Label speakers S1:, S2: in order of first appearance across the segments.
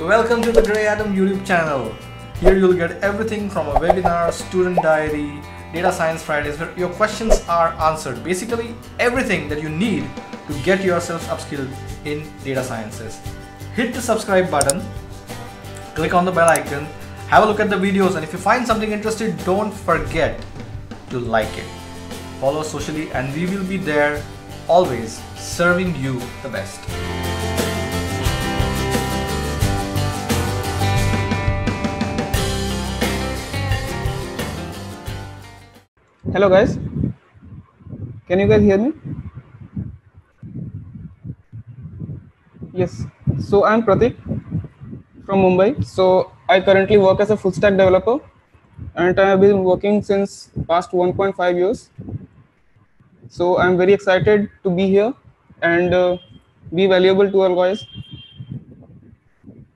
S1: Welcome to the Grey Atom YouTube channel. Here you'll get everything from a webinar, student diary, data science Fridays where your questions are answered. Basically everything that you need to get yourself upskilled in data sciences. Hit the subscribe button, click on the bell icon, have a look at the videos, and if you find something interesting, don't forget to like it. Follow us socially and we will be there always serving you the best.
S2: Hello guys, can you guys hear me? Yes, so I'm Pratik from Mumbai. So I currently work as a full stack developer and I have been working since past 1.5 years. So I'm very excited to be here and be valuable to all guys.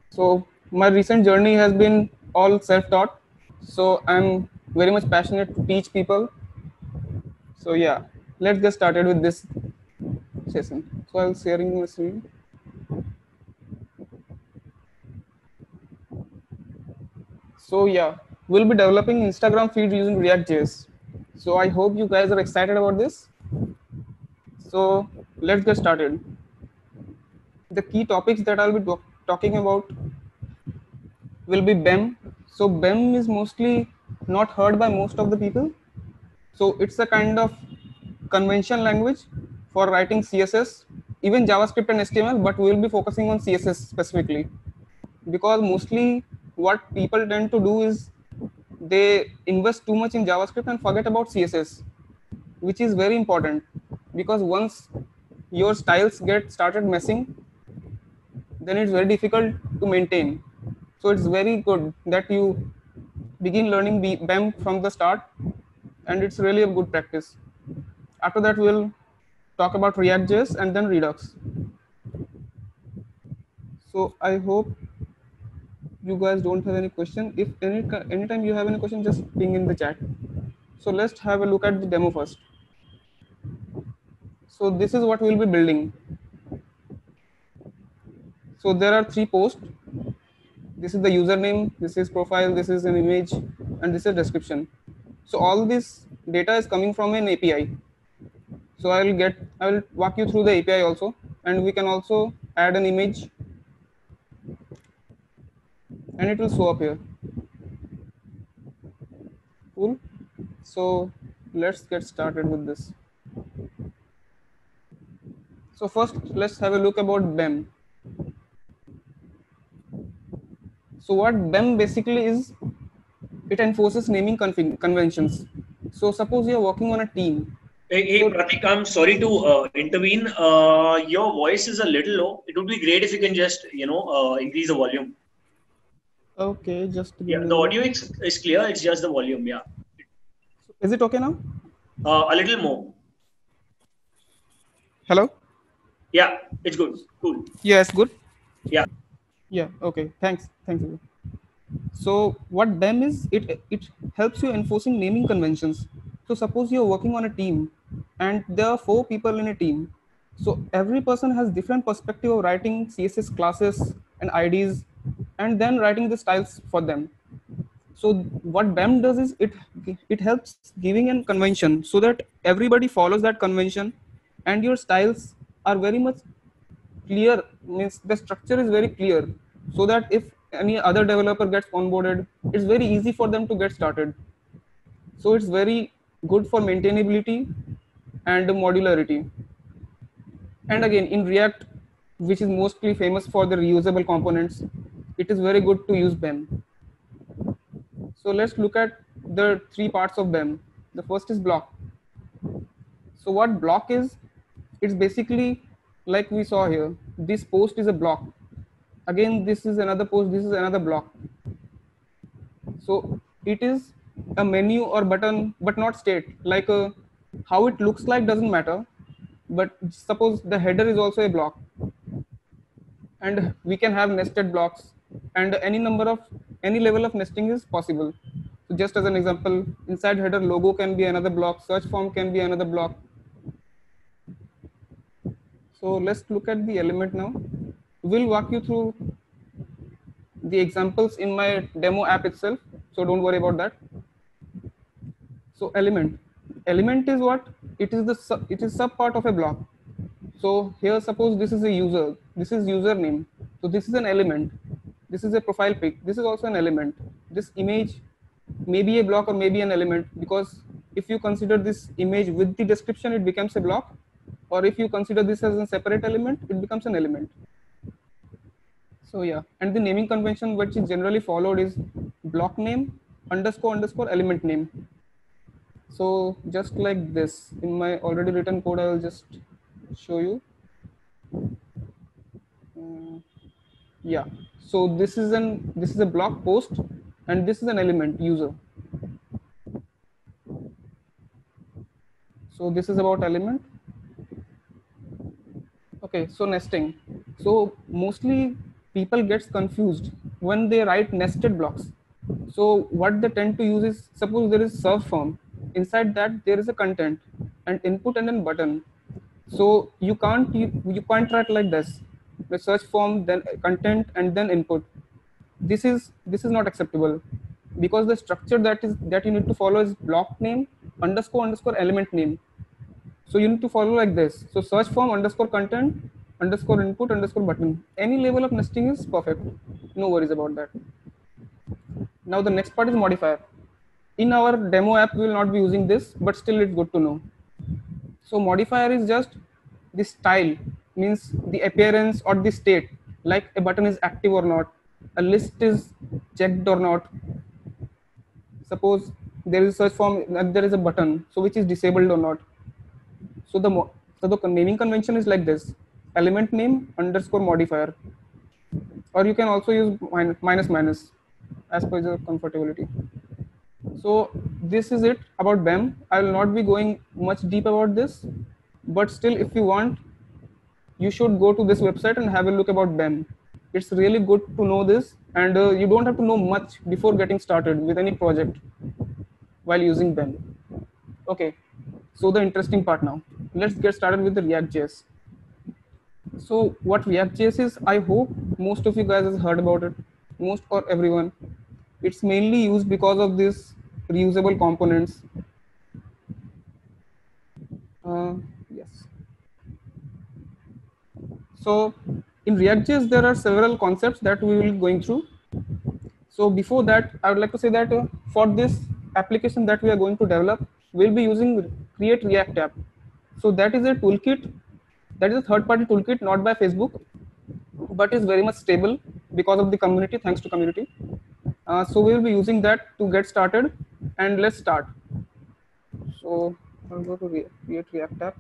S2: So my recent journey has been all self-taught. So I'm very much passionate to teach people. So yeah, let's get started with this session. So I'll sharing my screen. So yeah, we'll be developing Instagram feed using React.js. So I hope you guys are excited about this. So let's get started. The key topics that I'll be talking about will be BEM. So BEM is mostly not heard by most of the people. So it's a kind of convention language for writing CSS, even JavaScript and HTML, but we'll be focusing on CSS specifically. Because mostly what people tend to do is they invest too much in JavaScript and forget about CSS, which is very important because once your styles get started messing, then it's very difficult to maintain. So it's very good that you begin learning BEM from the start, and it's really a good practice. After that, we'll talk about React.js and then Redux. So I hope you guys don't have any question. If anytime you have any question, just ping in the chat. So let's have a look at the demo first. So this is what we'll be building. So there are 3 posts. This is the username, this is profile, this is an image, and this is description. So all this data is coming from an API. So I will walk you through the API also, and we can also add an image, and it will show up here. Cool. So let's get started with this. So first, let's have a look about BEM. So what BEM basically is, it enforces naming conventions. So suppose you're working on a team.
S3: Hey,
S2: So,
S3: Pratik, I'm sorry to intervene. Your voice is a little low. It would be great if you can just, increase the volume.
S2: okay, just give
S3: Yeah,
S2: me a
S3: the
S2: minute.
S3: audio is clear. It's just the volume. Yeah,
S2: Is it okay now?
S3: a little more.
S2: Hello?
S3: Yeah, it's good. Cool.
S2: Yes, good.
S3: Yeah.
S2: Yeah, okay. Thanks. Thanks. So what BEM is, it helps you enforcing naming conventions. So suppose you're working on a team and there are 4 people in a team. So every person has different perspective of writing CSS classes and IDs and then writing the styles for them. So what BEM does is it helps giving a convention so that everybody follows that convention and your styles are very much clear, means the structure is very clear, so that if any other developer gets onboarded, it's very easy for them to get started. So it's very good for maintainability and modularity. And again, in React, which is mostly famous for the reusable components, it is very good to use BEM. So let's look at the 3 parts of BEM. The first is block. So what block is, it's basically like we saw here, this post is a block. Again, this is another post, this is another block. So it is a menu or button, but not state. Like how it looks like doesn't matter, but suppose the header is also a block, and we can have nested blocks, and any level of nesting is possible. So just as an example, inside header logo can be another block, search form can be another block. So let's look at the element now. We'll walk you through the examples in my demo app itself, so don't worry about that. So element is what? It is it is sub part of a block. So here, suppose this is a user, this is username. So this is an element. This is a profile pic. This is also an element. This image may be a block or maybe an element, because if you consider this image with the description, it becomes a block. Or if you consider this as a separate element, it becomes an element. So yeah, and the naming convention which is generally followed is block name __ element name. So just like this, in my already written code, I will just show you. Yeah, so this is a block post, and this is an element user. So this is about element. Okay, so nesting. So mostly people gets confused when they write nested blocks. So what they tend to use is, suppose there is serve form. Inside that there is a content and input and then button. So you can't write like this: the search form, then content, and then input. This is not acceptable, because the structure that you need to follow is block name __ element name. So you need to follow like this. So search form _ content _ input _ button. Any level of nesting is perfect. No worries about that. Now the next part is modifier. In our demo app, we will not be using this, but still it's good to know. So modifier is just the style, means the appearance or the state, like a button is active or not, a list is checked or not. Suppose there is a search form and there is a button, so which is disabled or not. So the naming convention is like this: element name _ modifier, or you can also use minus as per your comfortability. So this is it about BEM. I will not be going much deep about this, but still, if you want, you should go to this website and have a look about BEM. It's really good to know this, and you don't have to know much before getting started with any project while using BEM. Okay, so the interesting part now. Let's get started with the React.js. So what React.js is, I hope most of you guys have heard about it, most or everyone. It's mainly used because of these reusable components. Yes. So in React.js, there are several concepts that we will be going through. So before that, I would like to say that for this application that we are going to develop, we'll be using Create React App. So that is a toolkit, that is a third-party toolkit, not by Facebook, but is very much stable because of the community, thanks to community. So we'll be using that to get started, and let's start. So I'll go to Create React App.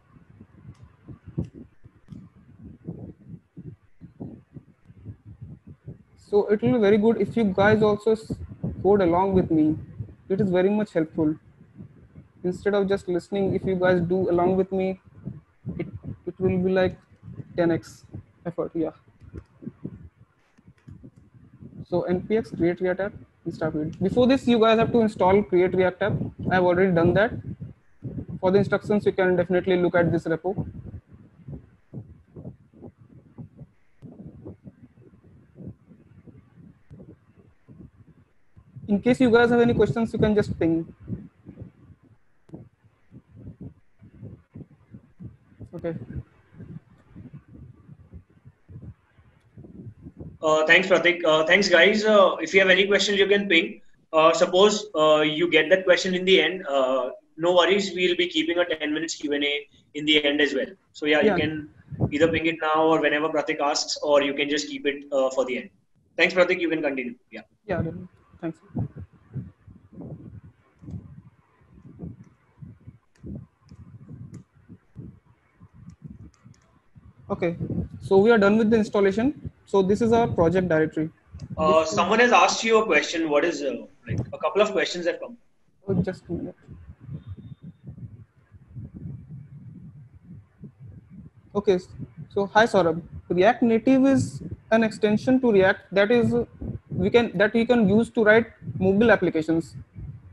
S2: So it will be very good if you guys also code along with me. It is very much helpful. Instead of just listening, if you guys do along with me, it will be like 10x effort. Yeah. So npx create react app and start with it. Before this, you guys have to install create react app. I have already done that. For the instructions, you can definitely look at this repo. In case you guys have any questions, you can just ping. Okay.
S3: Thanks, Pratik. Thanks, guys. If you have any questions, you can ping. Suppose you get that question in the end. No worries. We'll be keeping a 10 minutes Q&A in the end as well. So yeah, you can either ping it now or whenever Pratik asks, or you can just keep it for the end. Thanks, Pratik. You can continue. Yeah.
S2: Yeah. Thanks. Okay. So we are done with the installation. So this is our project directory.
S3: Someone has asked you a question. What is like a couple of questions have come?
S2: Oh, just a minute. Okay. So hi Saurabh. React Native is an extension to React that we can use to write mobile applications.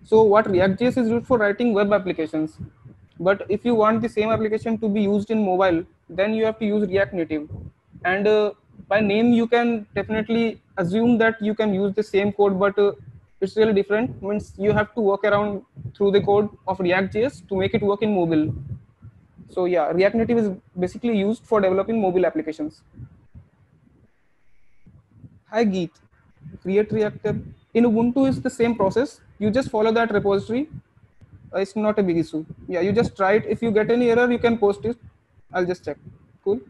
S2: So what React.js is used for writing web applications. But if you want the same application to be used in mobile, then you have to use React Native. And by name, you can definitely assume that you can use the same code, but it's really different. Means you have to work around through the code of React.js to make it work in mobile. So yeah, React Native is basically used for developing mobile applications. Hi Geet, create React app. In Ubuntu is the same process. You just follow that repository. It's not a big issue. Yeah, you just try it. If you get any error, you can post it. I'll just check. Cool.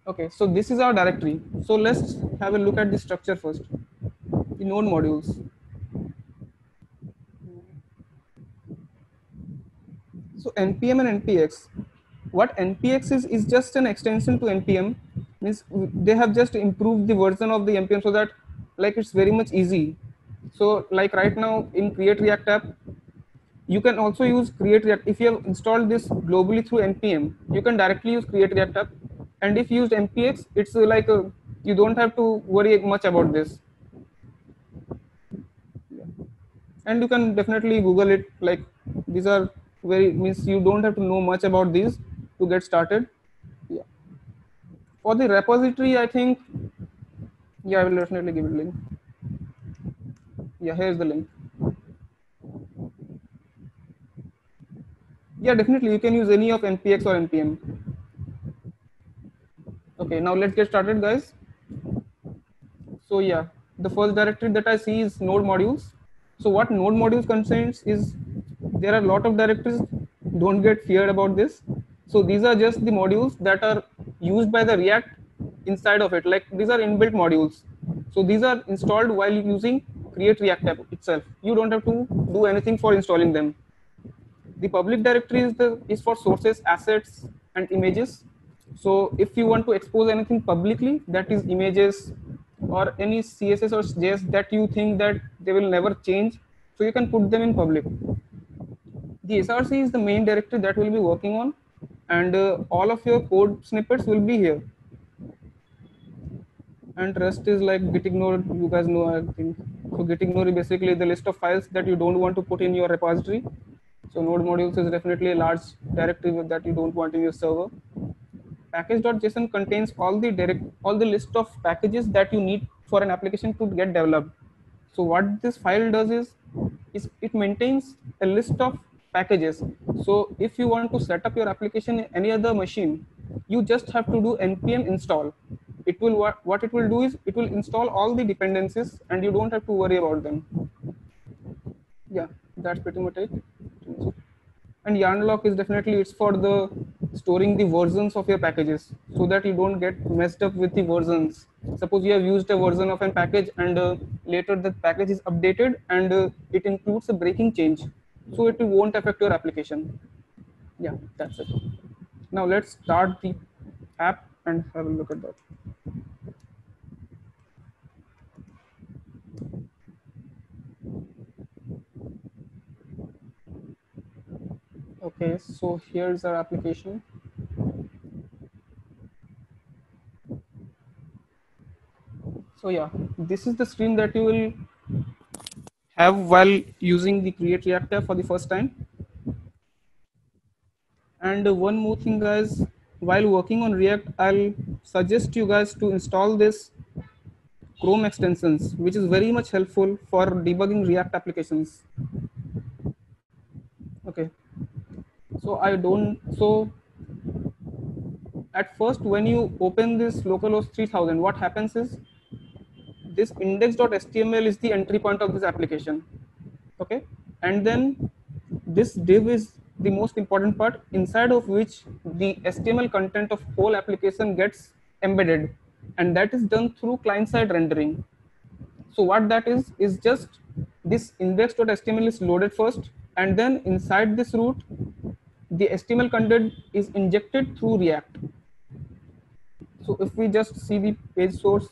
S2: Okay, so this is our directory. So let's have a look at the structure first. The node modules. So npm and npx. What npx is just an extension to npm. Means they have just improved the version of the npm so that like it's very much easy. So like right now in create react app, you can also use create react. If you have installed this globally through npm, you can directly use create react app. And if you use npx, it's like you don't have to worry much about this. Yeah. And you can definitely Google it. Like these are very means you don't have to know much about these to get started. Yeah. For the repository, I think yeah, I will definitely give it a link. Yeah, here's the link. Yeah, definitely you can use any of npx or npm. Okay, now let's get started, guys. So yeah, the first directory that I see is node modules. So what node modules contains is there are a lot of directories. Don't get feared about this. So these are just the modules that are used by the React inside of it. Like these are inbuilt modules. So these are installed while using create React app itself. You don't have to do anything for installing them. The public directory is for sources, assets, and images. So if you want to expose anything publicly, that is images or any CSS or JS that you think that they will never change, so you can put them in public. The SRC is the main directory that we'll be working on, and all of your code snippets will be here. And rest is like gitignore, you guys know, I think. So gitignore is basically the list of files that you don't want to put in your repository. So node modules is definitely a large directory that you don't want in your server. Package.json contains all the list of packages that you need for an application to get developed. So what this file does is it maintains a list of packages. So if you want to set up your application in any other machine, you just have to do npm install. It will what it will do is it will install all the dependencies and you don't have to worry about them. Yeah, that's pretty much it. And yarn lock is definitely it's for the storing the versions of your packages so that you don't get messed up with the versions. Suppose you have used a version of a package and later the package is updated and it includes a breaking change, so it won't affect your application. Yeah, that's it. Now let's start the app and have a look at that. Okay, so here's our application. So yeah, this is the screen that you will have while using the create react app for the first time. And one more thing, guys, while working on React, I'll suggest you guys to install this Chrome extensions, which is very much helpful for debugging React applications. Okay, so at first when you open this localhost 3000, what happens is this index.html is the entry point of this application. Okay, and then this div is the most important part, inside of which the HTML content of whole application gets embedded, and that is done through client-side rendering. So what that is just this index.html is loaded first, and then inside this route, the HTML content is injected through React. So if we just see the page source,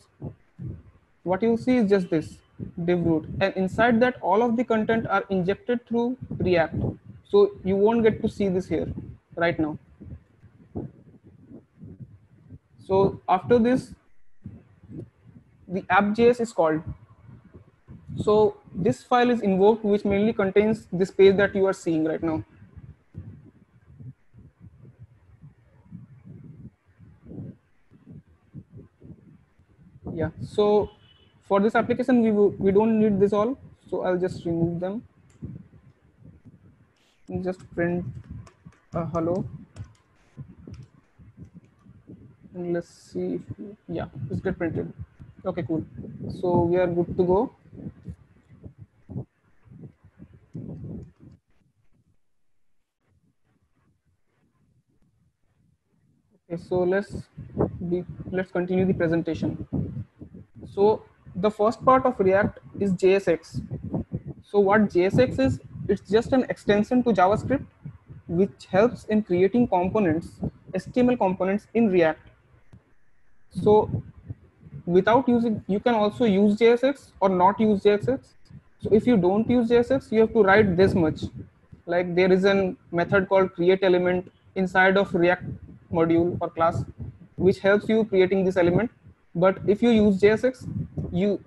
S2: what you see is just this div root, and inside that all of the content are injected through React. So you won't get to see this here right now. So after this, the app.js is called. So this file is invoked, which mainly contains this page that you are seeing right now. Yeah, so for this application we don't need this all, so I'll just remove them and just print a hello, and let's see if, yeah, it's get printed. Okay, cool. So we are good to go. Okay, so let's continue the presentation. So the first part of React is JSX. So what JSX is, it's just an extension to JavaScript which helps in creating components, HTML components in React. So without using, you can also use JSX or not use JSX. So if you don't use JSX, you have to write this much. Like there is a method called create element inside of React module or class, which helps you creating this element. But if you use JSX, you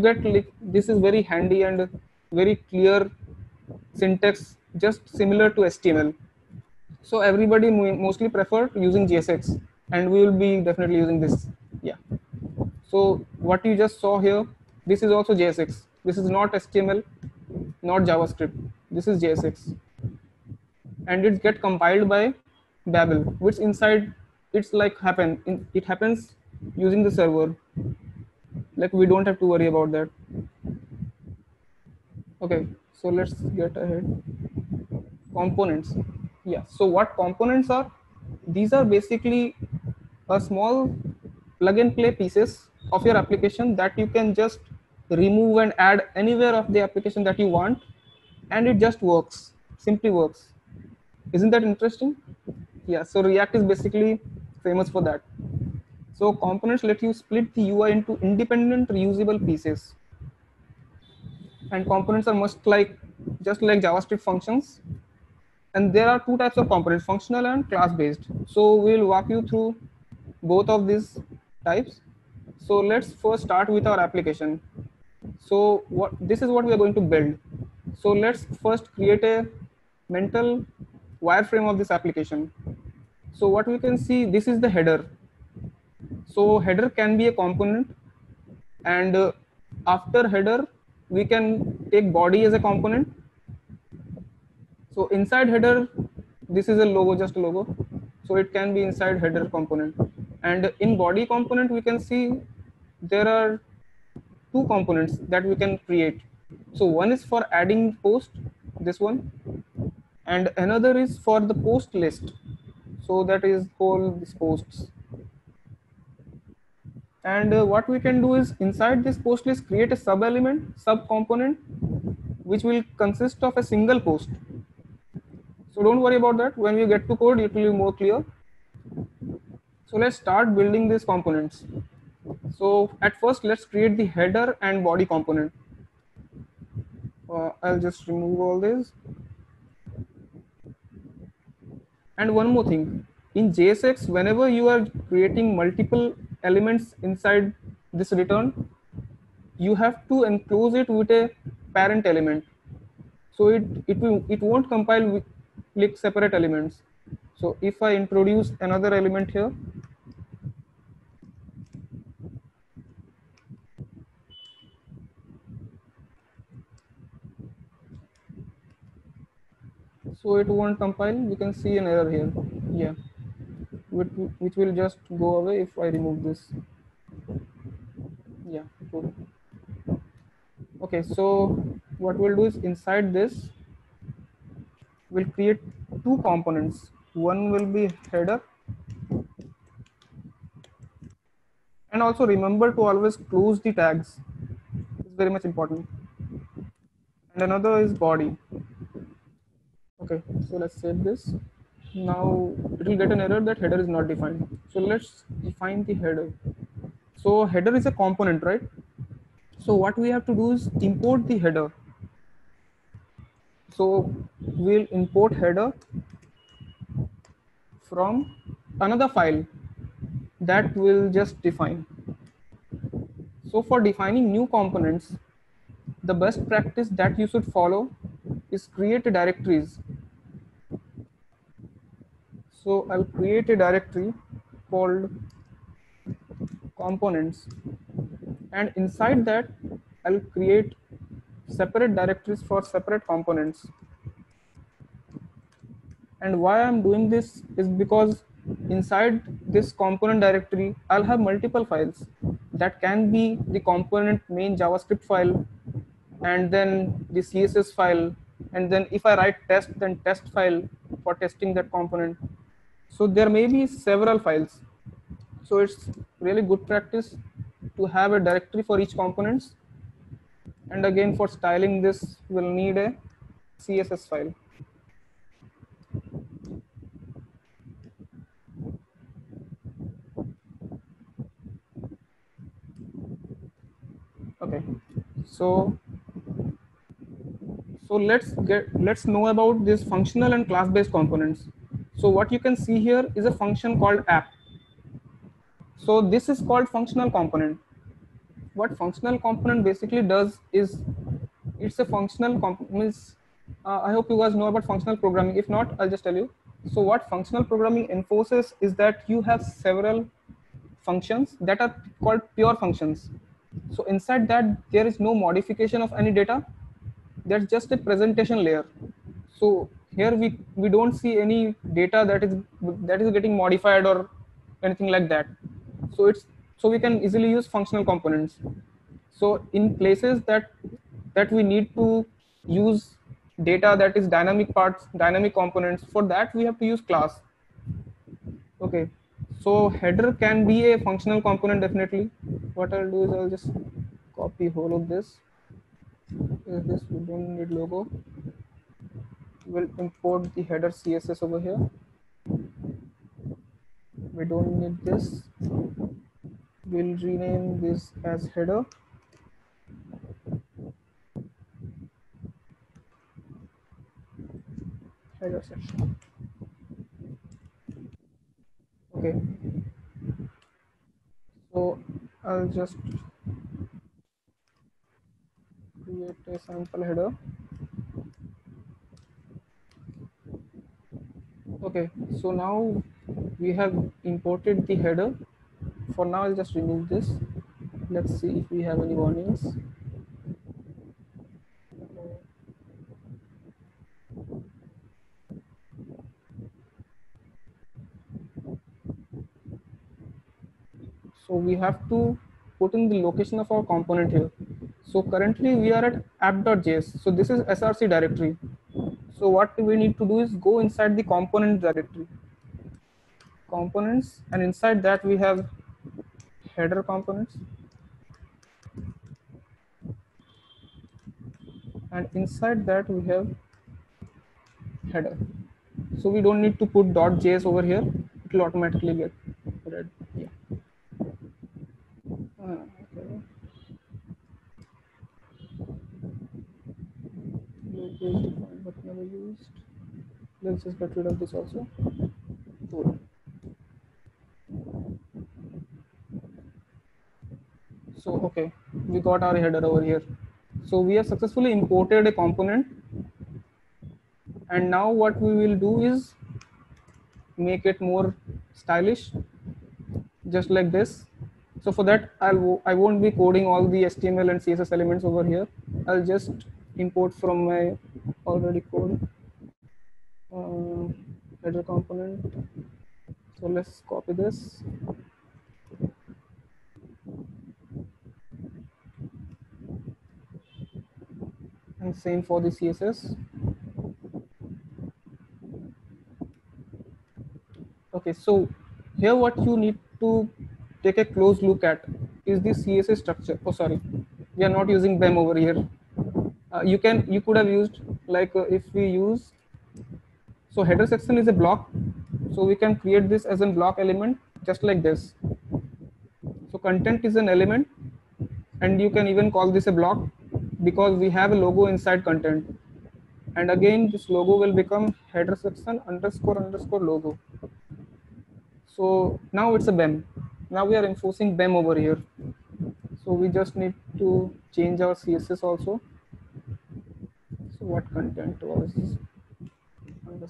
S2: get like, this is very handy and very clear syntax, just similar to HTML. So everybody mostly prefer using JSX, and we will be definitely using this. Yeah. So what you just saw here, this is also JSX. This is not HTML, not JavaScript. This is JSX, and it get compiled by Babel, which inside it's like it happens using the server. Like we don't have to worry about that. Okay, so let's get ahead. Components. Yeah. So what components are? These are basically a small plug and play pieces of your application that you can just remove and add anywhere of the application that you want, and it just works, simply works. Isn't that interesting? Yeah, so React is basically famous for that. So components let you split the UI into independent reusable pieces, and components are just like JavaScript functions. And there are two types of components, functional and class based. So we'll walk you through both of these types. So let's first start with our application. So this is what we are going to build. So let's first create a mental wireframe of this application. So what we can see, this is the header. So header can be a component, and after header we can take body as a component. So inside header, this is a logo, just a logo. So it can be inside header component. And in body component, we can see there are two components that we can create. So one is for adding post, this one, and another is for the post list. So that is called these posts. And what we can do is inside this post list, create a sub element, sub component, which will consist of a single post. So don't worry about that. When we get to code, it will be more clear. So let's start building these components. So at first, let's create the header and body component. I'll just remove all this. And one more thing, in JSX, whenever you are creating multiple elements inside this return, you have to enclose it with a parent element. So it won't compile with like separate elements. So if I introduce another element here, so it won't compile. We can see an error here. Yeah, which will just go away if I remove this. Yeah, cool. Okay, so what we'll do is inside this, we'll create two components. One will be header, and also remember to always close the tags. It's very much important. And another is body. Okay, so let's save this. Now it will get an error that header is not defined. So let's define the header. So header is a component, right? So what we have to do is import the header. So we'll import header from another file that will just define. So for defining new components, the best practice that you should follow is create directories. So I'll create a directory called components. And inside that, I'll create separate directories for separate components. And why I'm doing this is because inside this component directory, I'll have multiple files. That can be the component main JavaScript file, and then the CSS file, and then if I write test, then test file for testing that component. So there may be several files. So it's really good practice to have a directory for each components. And again, for styling this, we'll need a CSS file. Okay, so let's know about this functional and class-based components. So what you can see here is a function called app. So this is called functional component. What functional component basically does is it's a functional means I hope you guys know about functional programming. If not, I'll just tell you. So what functional programming enforces is that you have several functions that are called pure functions. So inside that, there is no modification of any data. That's just a presentation layer. So here we don't see any data that is getting modified or anything like that. So it's so we can easily use functional components. So in places that we need to use data that is dynamic parts, dynamic components, for that we have to use class. Okay, so header can be a functional component definitely. What I'll do is I'll just copy whole of this. This we don't need logo. We'll import the header CSS over here. We don't need this. We'll rename this as header. Header section. Okay. So I'll just create a sample header. Okay, so now we have imported the header. For now, I'll just remove this. Let's see if we have any warnings. So we have to put in the location of our component here. So currently we are at app.js. So this is src directory. So what we need to do is go inside the component directory. Components, and inside that we have header components. And inside that we have header. So we don't need to put .js over here. It will automatically get read. Yeah. Okay. Logo is defined but never used. Let's just get rid of this also. Cool. So okay, we got our header over here. So we have successfully imported a component, and now what we will do is make it more stylish, just like this. So for that, I won't be coding all the HTML and CSS elements over here. I'll just import from my already code header component. So let's copy this. And same for the CSS. Okay, so here what you need to take a close look at is the CSS structure. Oh, sorry, we are not using BEM over here. You could have used like if we use, so header section is a block, so we can create this as a block element just like this. So content is an element, and you can even call this a block because we have a logo inside content. And again, this logo will become header section __ logo. So now it's a BEM. Now we are enforcing BEM over here. So we just need to change our CSS also. So what content was __ __.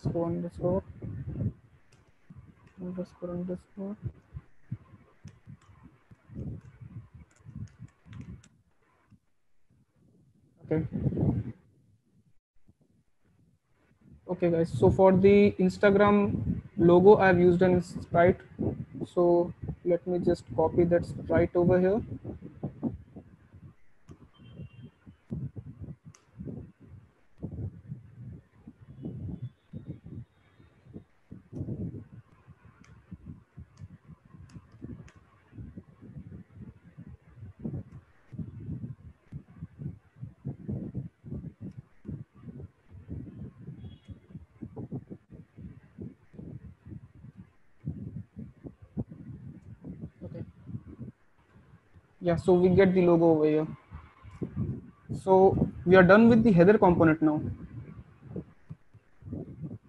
S2: Okay. Okay guys, so for the Instagram logo I've used an Sprite. So let me just copy that Sprite over here. Okay. Yeah, so we get the logo over here. So we are done with the header component now.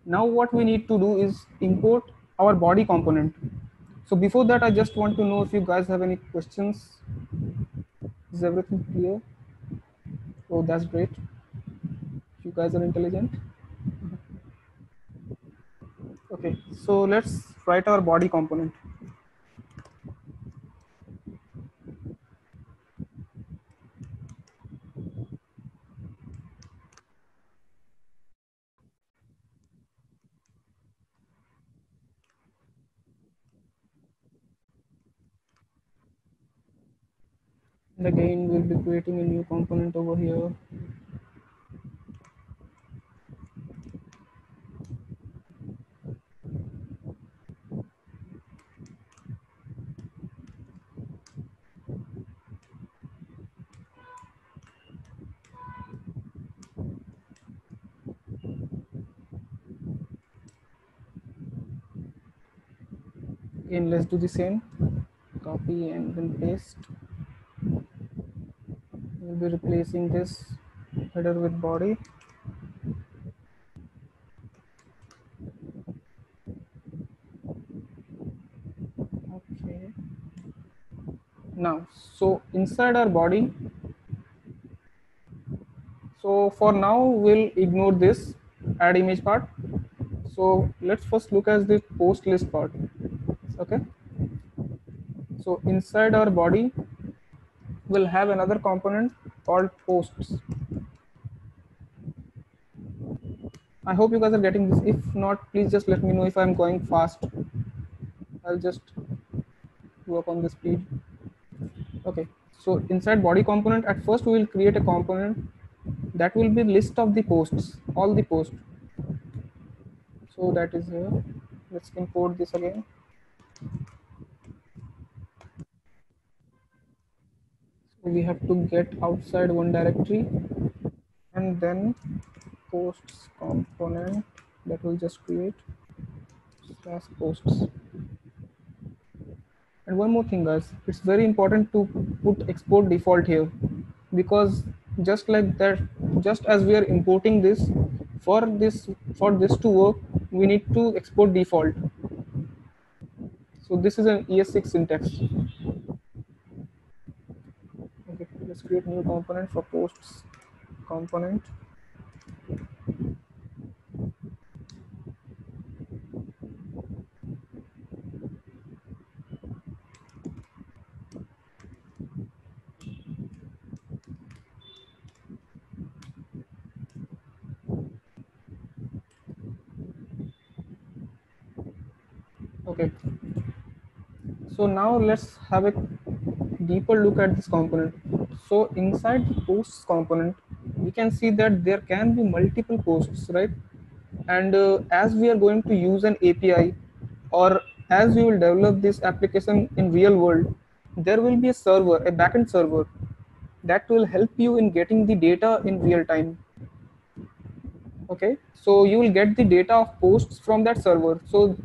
S2: Now what we need to do is import our body component. So before that, I just want to know if you guys have any questions. Is everything clear? Oh, that's great. You guys are intelligent. Okay, so let's write our body component. And again, we'll be creating a new component over here. Again, let's do the same. Copy and then paste. We'll be replacing this header with body. Okay. Now, so inside our body, so for now we'll ignore this add image part. So let's first look at the post list part. Okay. So inside our body, we'll have another component called posts. I hope you guys are getting this. If not, please just let me know if I'm going fast. I'll just work on the speed. Okay. So inside body component, at first we will create a component that will be list of the posts, all the posts. So that is here. Let's import this again. So we have to get outside one directory and then posts component that will just create slash posts. And one more thing guys, it's very important to put export default here, because just like that, just as we are importing this for this to work, we need to export default. So this is an ES6 syntax. Okay, let's create new component for posts component. Okay, so now let's have a deeper look at this component. So inside the posts component, we can see that there can be multiple posts, right? And as we are going to use an API, or as we will develop this application in real world, there will be a server, a backend server that will help you in getting the data in real time. Okay, so you will get the data of posts from that server. So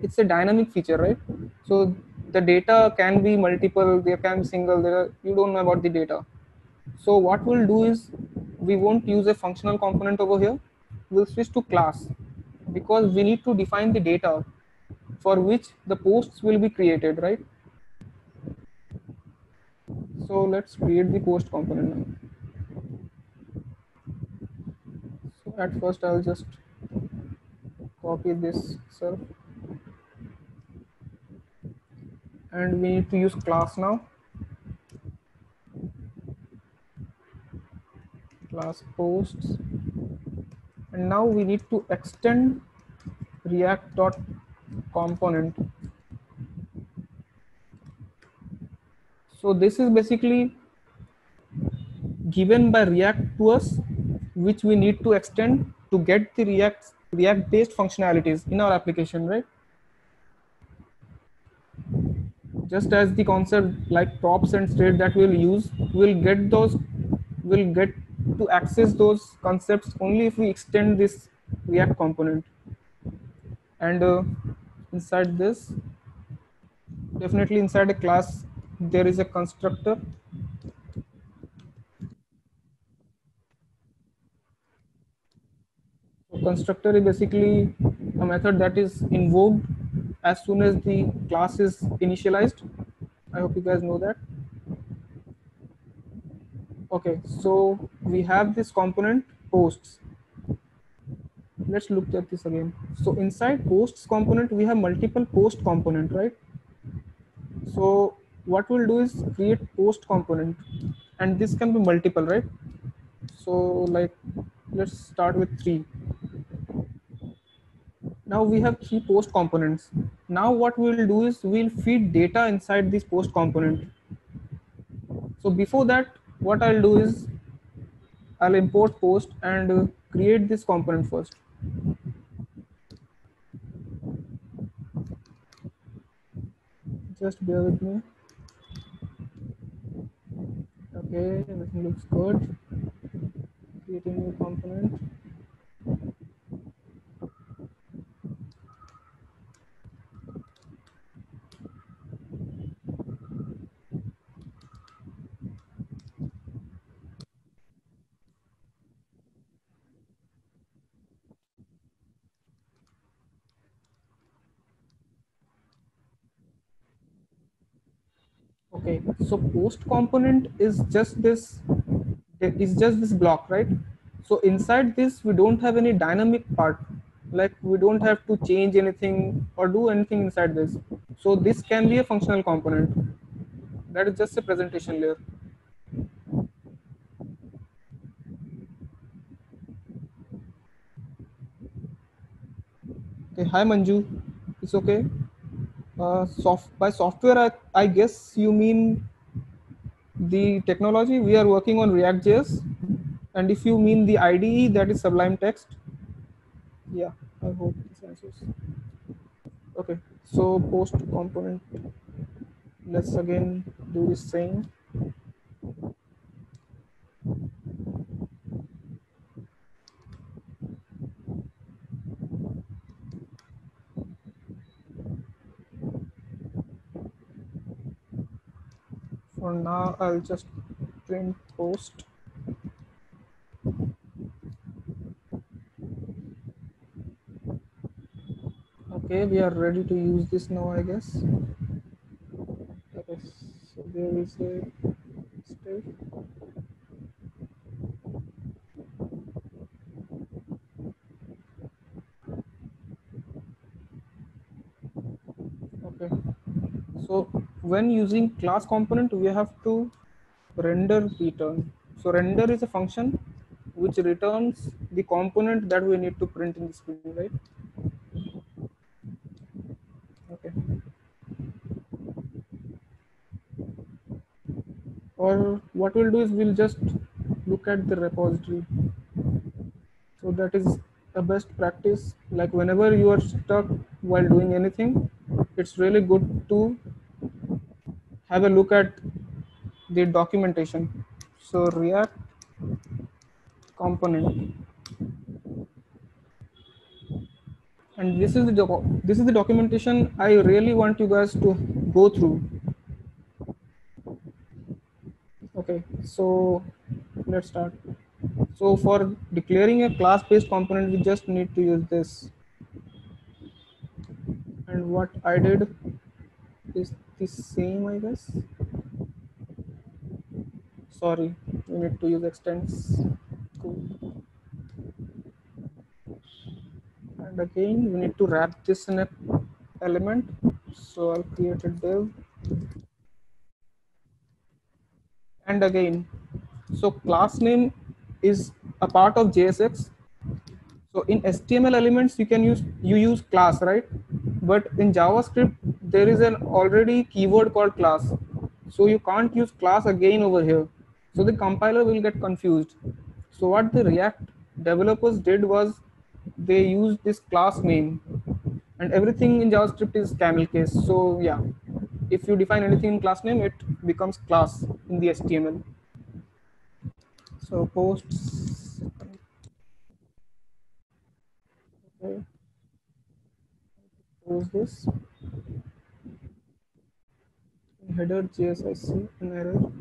S2: it's a dynamic feature, right? So the data can be multiple, there can be single, you don't know about the data. So what we'll do is we won't use a functional component over here. We'll switch to class, because we need to define the data for which the posts will be created, right? So let's create the post component now. So at first I'll just copy this self, and we need to use class now. class posts, and now we need to extend react dot component. So this is basically given by React to us, which we need to extend to get the React based functionalities in our application, right? Just as the concept like props and state that we'll use, we'll get to access those concepts only if we extend this React component. And inside this, definitely inside a class, there is a constructor. So constructor is basically a method that is invoked as soon as the class is initialized. I hope you guys know that. Okay, so we have this component posts. Let's look at this again. So inside posts component, we have multiple post component, right? So what we'll do is create post component, and this can be multiple, right? So like, let's start with 3. Now we have 3 post components. Now what we'll do is we'll feed data inside this post component. So before that, what I'll do is I'll import post and create this component first. Just bear with me. Okay, everything looks good. Creating new component. Okay, so post component is just this block, right? So inside this, we don't have any dynamic part, like we don't have to change anything or do anything inside this. So this can be a functional component. That is just a presentation layer. Okay, hi Manju, it's okay. By software, I guess you mean the technology. We are working on React.js, and if you mean the IDE, that is Sublime Text. Yeah, I hope this answers. Okay, so post component. Let's again do the same. For now, I'll just print post. Okay, we are ready to use this now, I guess. Okay, so there is a state. Okay, so when using class component, we have to render return. So render is a function which returns the component that we need to print in the screen, right? Okay. Or what we'll do is we'll just look at the repository. So that is a best practice. Like whenever you are stuck while doing anything, it's really good to have a look at the documentation. So React component, and this is the documentation I really want you guys to go through. Okay, so let's start. So for declaring a class-based component, we just need to use this. And what I did is the same, I guess. Sorry, we need to use extends. Cool. And again, we need to wrap this in a element. So I'll create a div. And again, so class name is a part of JSX. So in HTML elements, you use class, right? But in JavaScript, there is an already keyword called class. So you can't use class again over here. So the compiler will get confused. So what the React developers did was they used this class name, and everything in JavaScript is camel case. So yeah, if you define anything in class name, it becomes class in the HTML. So posts. Okay. Close this. Header JS, I see an error.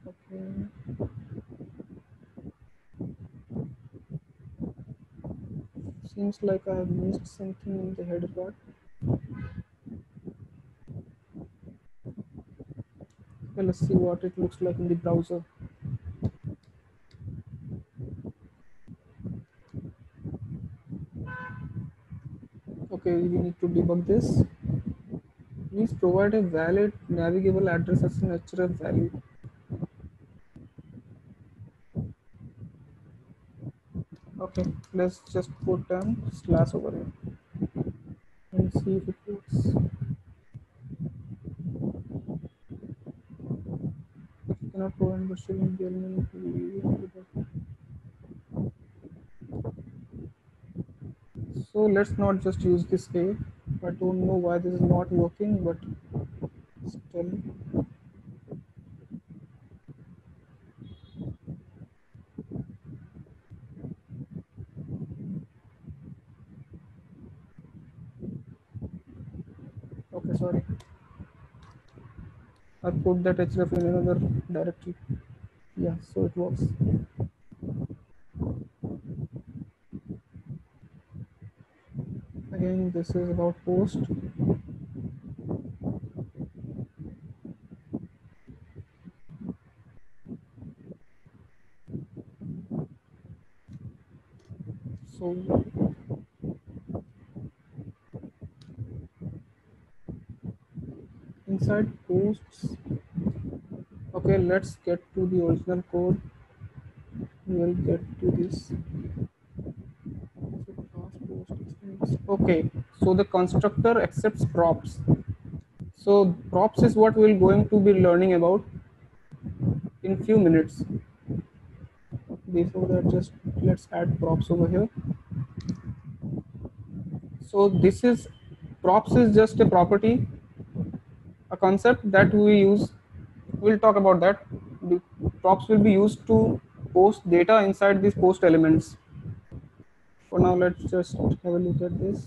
S2: Okay. Seems like I have missed something in the header part. Okay, let's see what it looks like in the browser. Okay, we need to debug this. Please provide a valid navigable address as an href value. Okay, let's just put slash over here and see if it works. Cannot provide but still in the element. So let's not just use this A. I don't know why this is not working, but still. Okay, sorry. I put that href in another directory. Yeah, so it works. Again, this is about post. So inside posts, okay, let's get to the original code. We'll get to this. Okay, so the constructor accepts props. So props is what we're going to be learning about in few minutes. Before that, just let's add props over here. So this is props is just a property, a concept that we use. We'll talk about that. The props will be used to post data inside these post elements. For now, let's just have a look at this.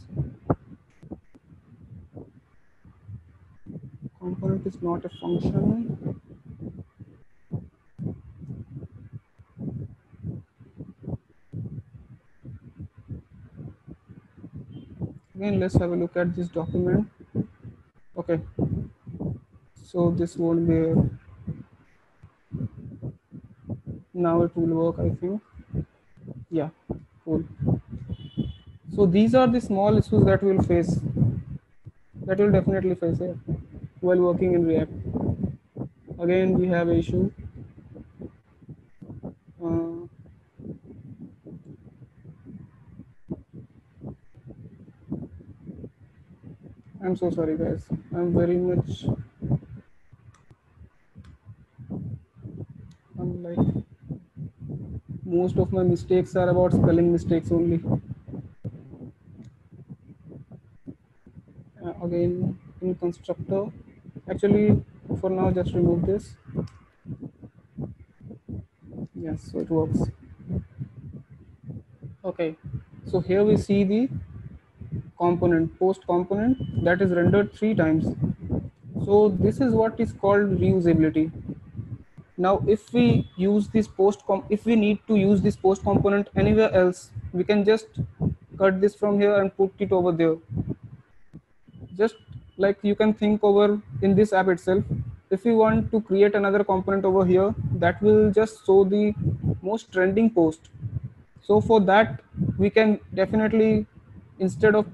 S2: Component is not a function. Again, let's have a look at this document. Okay, so this won't be. Now it will work, I think. Yeah, cool. So these are the small issues that we'll face. That will definitely face it while working in React. Again, we have an issue. I'm so sorry, guys. I'm very much. I'm like, most of my mistakes are about spelling mistakes only. Again, in constructor. Actually, for now, just remove this. Yes, so it works. Okay, so here we see the component, post component, that is rendered 3 times. So this is what is called reusability. Now, if we use this if we need to use this post component anywhere else, we can just cut this from here and put it over there. Just like you can think over in this app itself, if you want to create another component over here, that will just show the most trending post. So for that, we can definitely instead of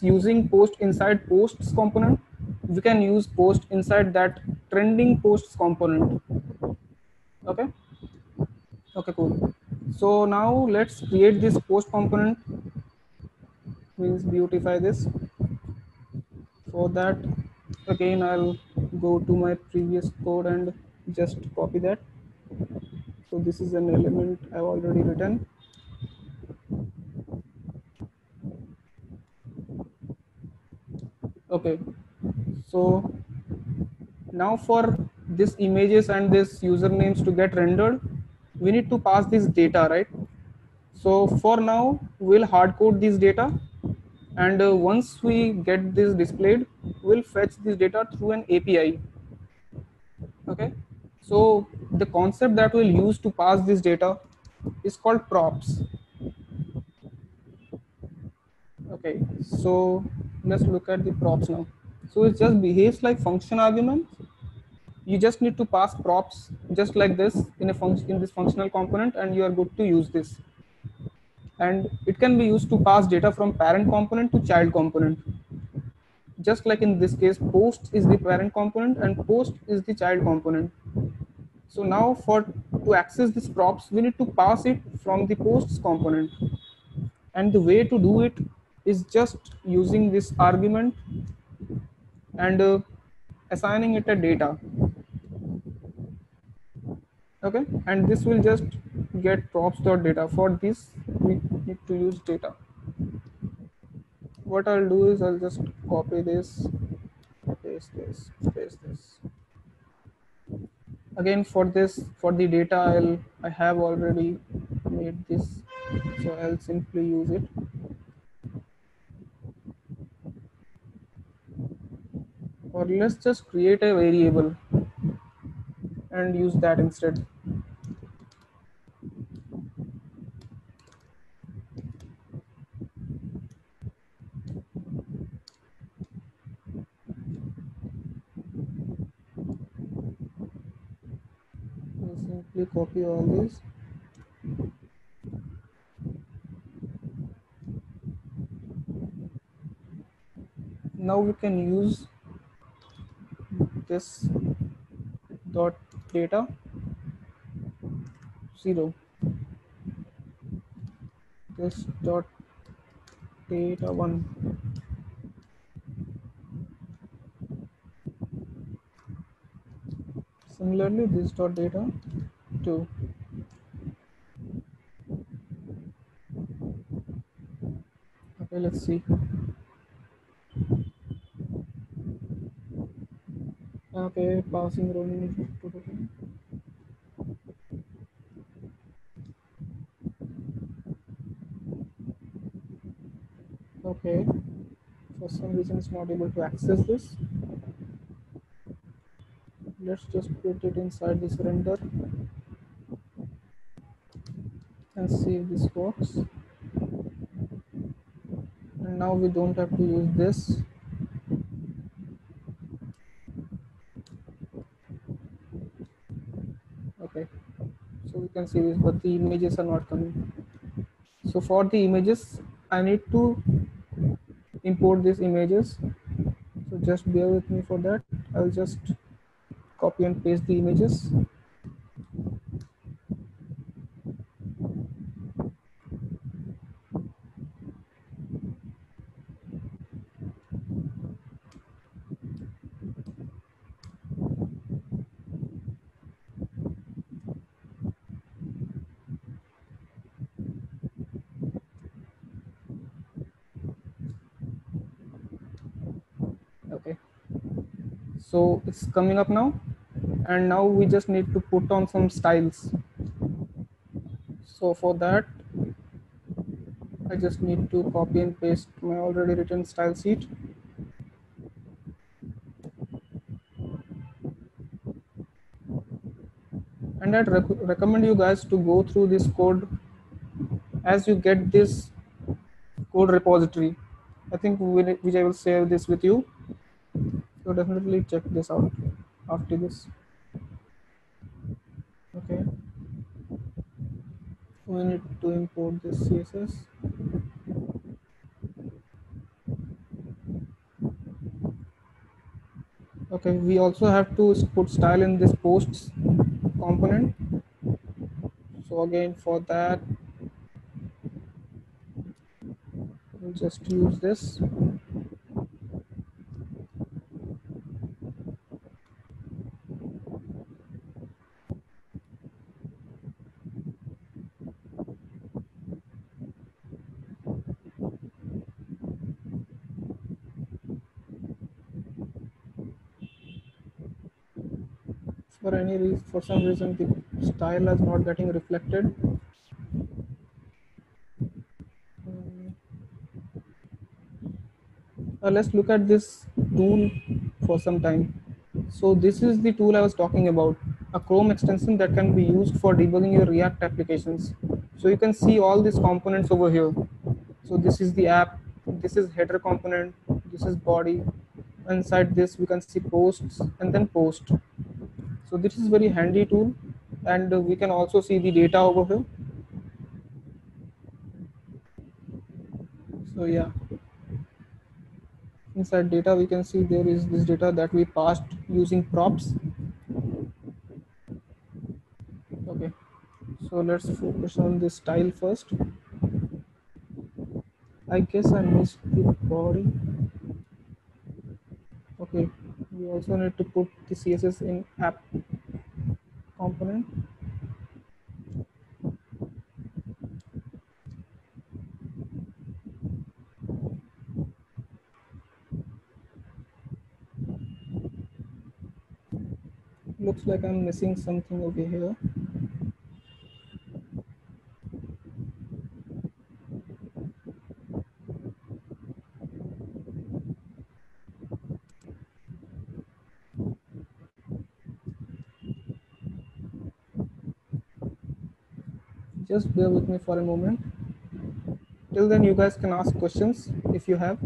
S2: using post inside posts component, we can use post inside that trending posts component. Okay. Okay, cool. So now let's create this post component, means beautify this. For that, again I'll go to my previous code and just copy that. So this is an element I've already written. Okay, so now for this images and this usernames to get rendered, we need to pass this data, right? So for now, we'll hard code this data, and once we get this displayed, we'll fetch this data through an API. Okay, so the concept that we'll use to pass this data is called props. Okay, so let's look at the props now. So it just behaves like function arguments. You just need to pass props just like this in a function, in this functional component, and you are good to use this. And it can be used to pass data from parent component to child component. Just like in this case, post is the parent component and post is the child component. So now for to access this props, we need to pass it from the posts component. And the way to do it is just using this argument and assigning it a data. Okay, and this will just get props.data. For this, we need to use data. What I'll do is I'll just copy this, paste this, paste this. Again, for this, for the data, I have already made this, so I'll simply use it. Or let's just create a variable and use that instead. We'll simply copy all this. Now we can use this dot data 0, this dot data 1. Similarly, this dot data 2. Okay, let's see. Okay, passing row name to okay, for some reason it's not able to access this. Let's just put it inside this render and see if this works. And now we don't have to use this. Okay, so we can see this, but the images are not coming. So for the images, I need to import these images. So just bear with me for that. I'll just copy and paste the images. Okay, so it's coming up now, and now we just need to put on some styles. So for that, I just need to copy and paste my already written style sheet. And I'd recommend you guys to go through this code as you get this code repository. I think which I will share this with you. So definitely check this out after this. Okay. We need to import this CSS. Okay, we also have to put style in this posts component. So again, for that, we'll just use this. For some reason, the style is not getting reflected. Let's look at this tool for some time. So this is the tool I was talking about, a Chrome extension that can be used for debugging your React applications. So you can see all these components over here. So this is the app, this is header component, this is body. Inside this we can see posts and then post. So this is very handy tool, and we can also see the data over here. So yeah, inside data we can see there is this data that we passed using props. Okay, so let's focus on the style first. I guess I missed the body. Okay, we also need to put the CSS in app component. Looks like I'm missing something over here. Just bear with me for a moment. Till then, you guys can ask questions if you have.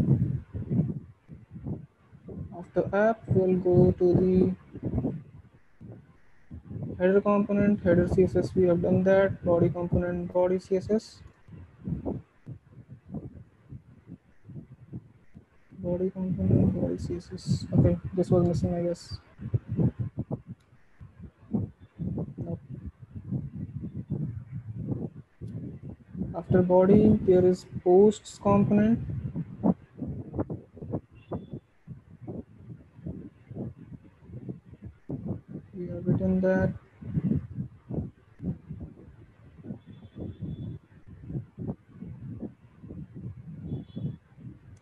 S2: After app, we'll go to the header component, header CSS, we have done that. Body component, body CSS. Body component, body CSS. Okay, this was missing, I guess. Nope. After body, there is posts component. We have written that.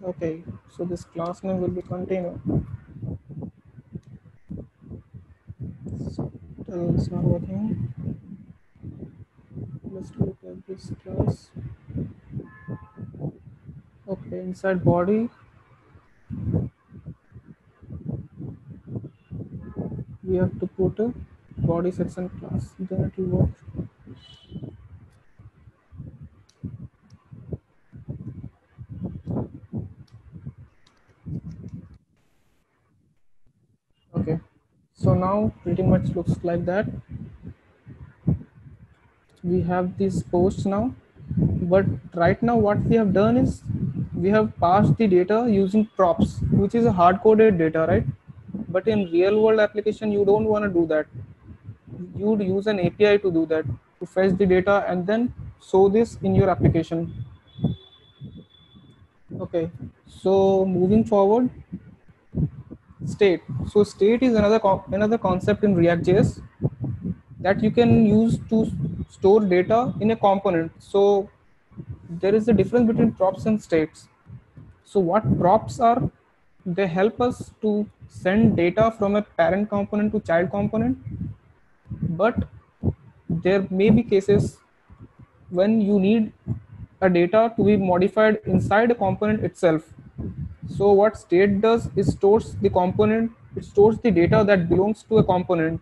S2: Okay, so this class name will be container. Still it's not working. Let's look at this class. Okay, inside body, we have to put a body section class, then it will work. Okay, so now pretty much looks like that. We have these posts now, but right now what we have done is we have passed the data using props, which is a hard-coded data, right? But in real world application, you don't want to do that. You'd use an API to do that, to fetch the data and then show this in your application. Okay, so moving forward, state. So state is another concept in React.js that you can use to store data in a component. So there is a difference between props and states. So what props are? They help us to send data from a parent component to child component, but there may be cases when you need a data to be modified inside a component itself. So what state does is stores the component, it stores the data that belongs to a component,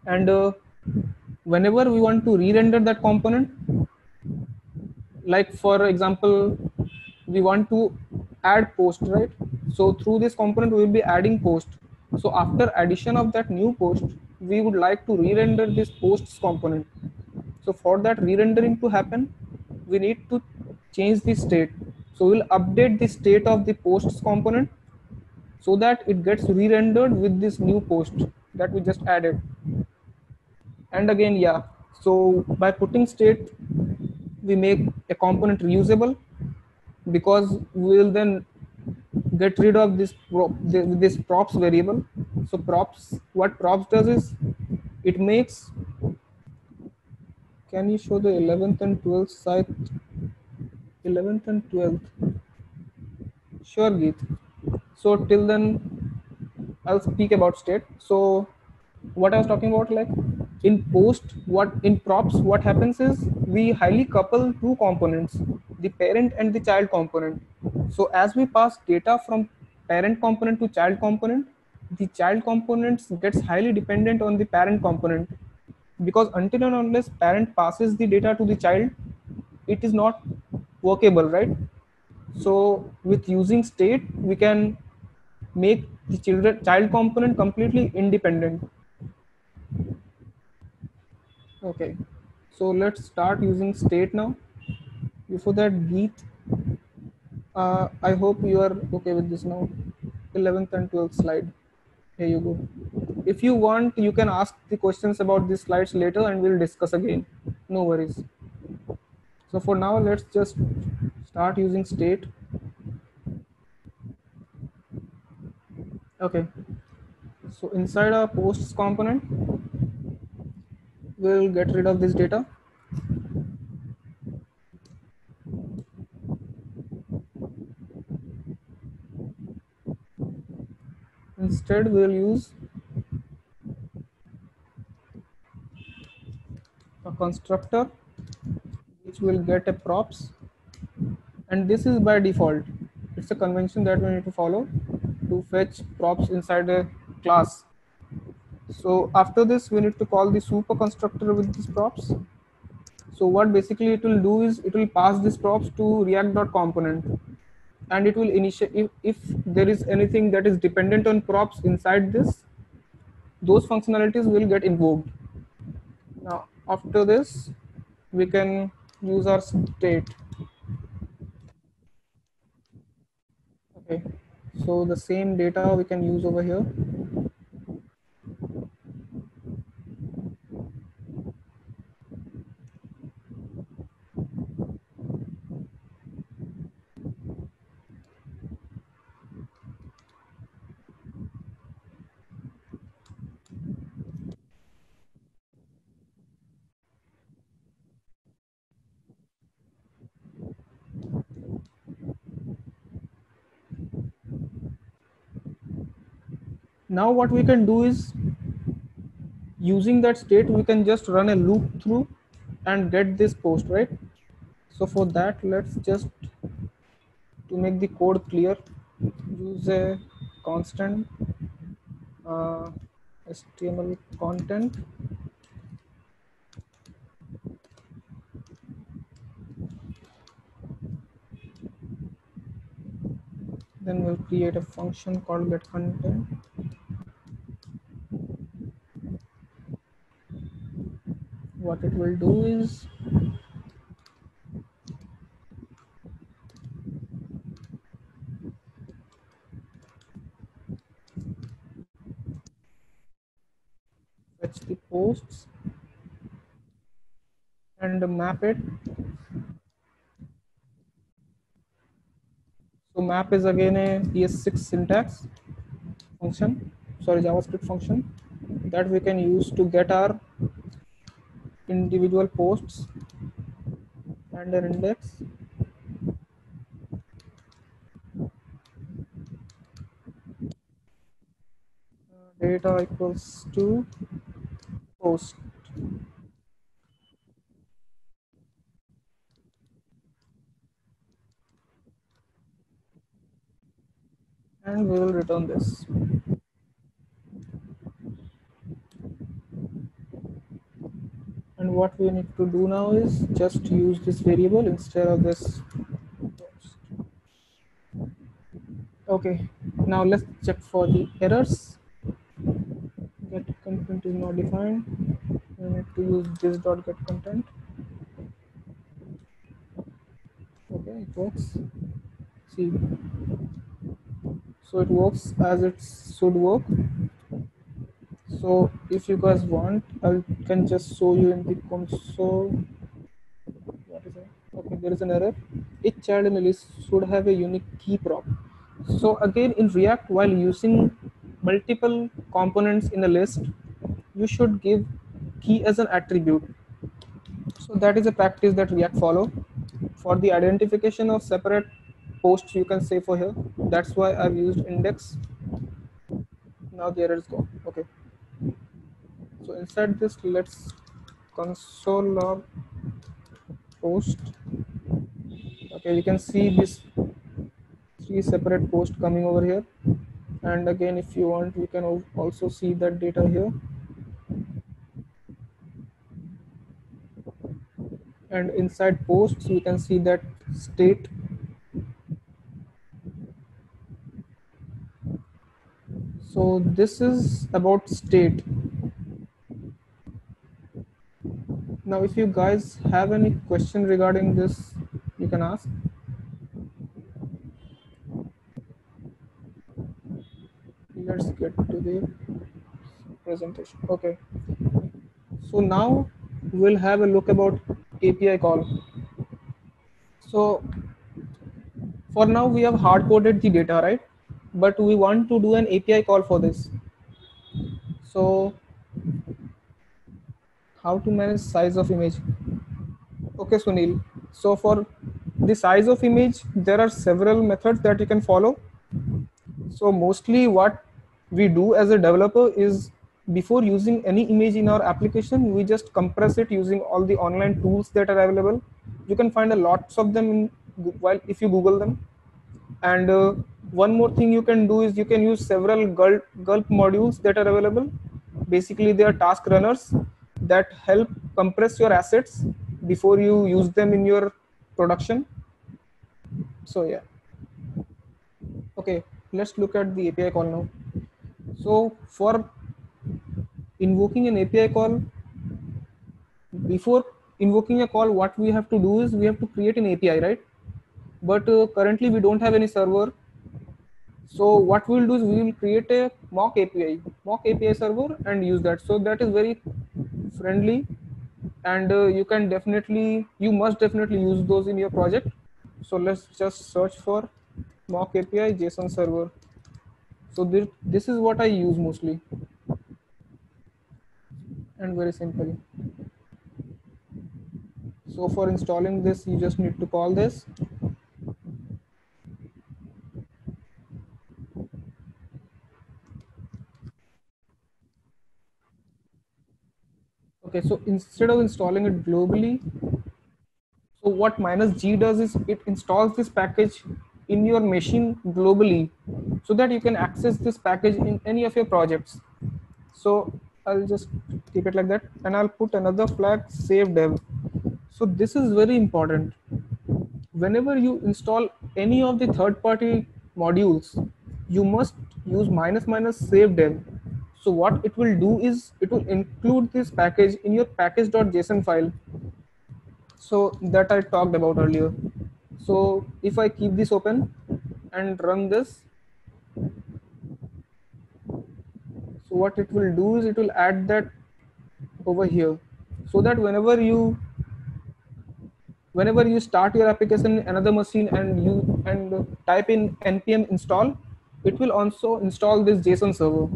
S2: and whenever we want to re-render that component, like for example, we want to add post, right? So through this component we will be adding post. So after addition of that new post, we would like to re-render this posts component. So for that re-rendering to happen, we need to change the state. So we'll update the state of the posts component, so that it gets re-rendered with this new post that we just added. And again, yeah, so by putting state, we make a component reusable, because we will then get rid of this props variable. So props, what props does is it makes, can you show the 11th and 12th site? 11th and 12th, sure Geet. So till then I'll speak about state. So what I was talking about, like in post, what in props, what happens is we highly couple two components, the parent and the child component. So as we pass data from parent component to child component, the child components gets highly dependent on the parent component, because until and unless parent passes the data to the child, it is not workable, right? So with using state, we can make the child component completely independent. Okay, so let's start using state now. Before that, Geet, I hope you are okay with this now. 11th and 12th slide. Here you go. If you want, you can ask the questions about these slides later and we'll discuss again. No worries. So for now, let's just start using state. Okay. So inside our posts component, we'll get rid of this data. Instead, we'll use a constructor which will get a props, and this is by default. It's a convention that we need to follow to fetch props inside a class. So after this, we need to call the super constructor with these props. So what basically it will do is it will pass these props to react.component, and it will initiate, if there is anything that is dependent on props inside this, those functionalities will get invoked. Now after this, we can use our state. Okay, so the same data we can use over here. Now what we can do is, using that state, we can just run a loop through and get this post, right? So for that, let's just, to make the code clear, use a constant HTML content. Then we'll create a function called getContent. What it will do is, fetch the posts and map it. So map is again a ES6 syntax function, sorry, JavaScript function that we can use to get our individual posts and an index. Data equals to post. And we will return this. And what we need to do now is just use this variable instead of this. Okay, now let's check for the errors. Get content is not defined. We need to use this dot get content. Okay, it works. See, So it works as it should work. So if you guys want, I can just show you in the console. What is it? Okay, there is an error. Each child in a list should have a unique key prop. So again, in React, while using multiple components in a list, you should give key as an attribute. So that is a practice that React follow. For the identification of separate posts, you can say for here. That's why I've used index. Now the error is gone. Okay. So inside this, let's console log post. Okay, we can see this 3 separate posts coming over here. And again, if you want, we can also see that data here. And inside posts, we can see that state. So this is about state. Now, if you guys have any question regarding this, you can ask. Let's get to the presentation. Okay. So now we'll have a look about API call. So for now, we have hard coded the data, right? But we want to do an API call for this. So how to manage size of image? Okay, Sunil. So for the size of image, there are several methods that you can follow. So mostly what we do as a developer is before using any image in our application, we just compress it using all the online tools that are available. You can find a lots of them in, while if you Google them. And one more thing you can do is you can use several gulp modules that are available. Basically, they are task runners that help compress your assets before you use them in your production. So yeah. Okay, let's look at the API call now. So for invoking an API call, before invoking a call, what we have to do is we have to create an API, right? But currently we don't have any server. So what we'll do is we will create a mock API server and use that. So that is very friendly, and you must definitely use those in your project. So let's just search for mock API JSON server. So this is what I use mostly, and very simple. So for installing this, you just need to call this. Okay, so instead of installing it globally, so what -g does is it installs this package in your machine globally so that you can access this package in any of your projects. So I'll just keep it like that, and I'll put another flag save dev. So this is very important. Whenever you install any of the third-party modules, you must use --save dev. So what it will do is it will include this package in your package.json file. So that I talked about earlier. So if I keep this open and run this, so what it will do is it will add that over here, so that whenever you start your application in another machine and type in npm install, it will also install this JSON server.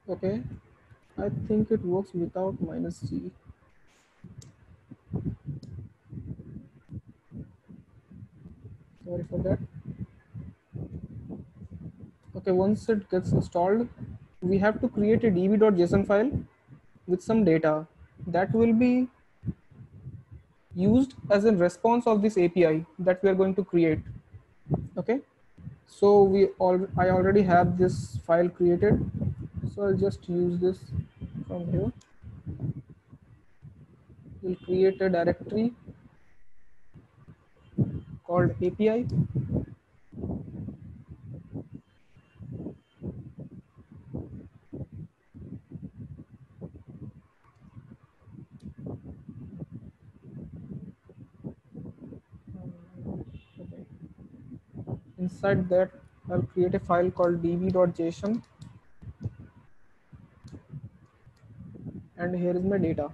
S2: Okay, I think it works without -g. Sorry for that. Okay, once it gets installed, we have to create a db.json file with some data that will be used as a response of this API that we are going to create. Okay, so I already have this file created, so I'll just use this from here. We'll create a directory called API. inside that I'll create a file called db.json, and here is my data.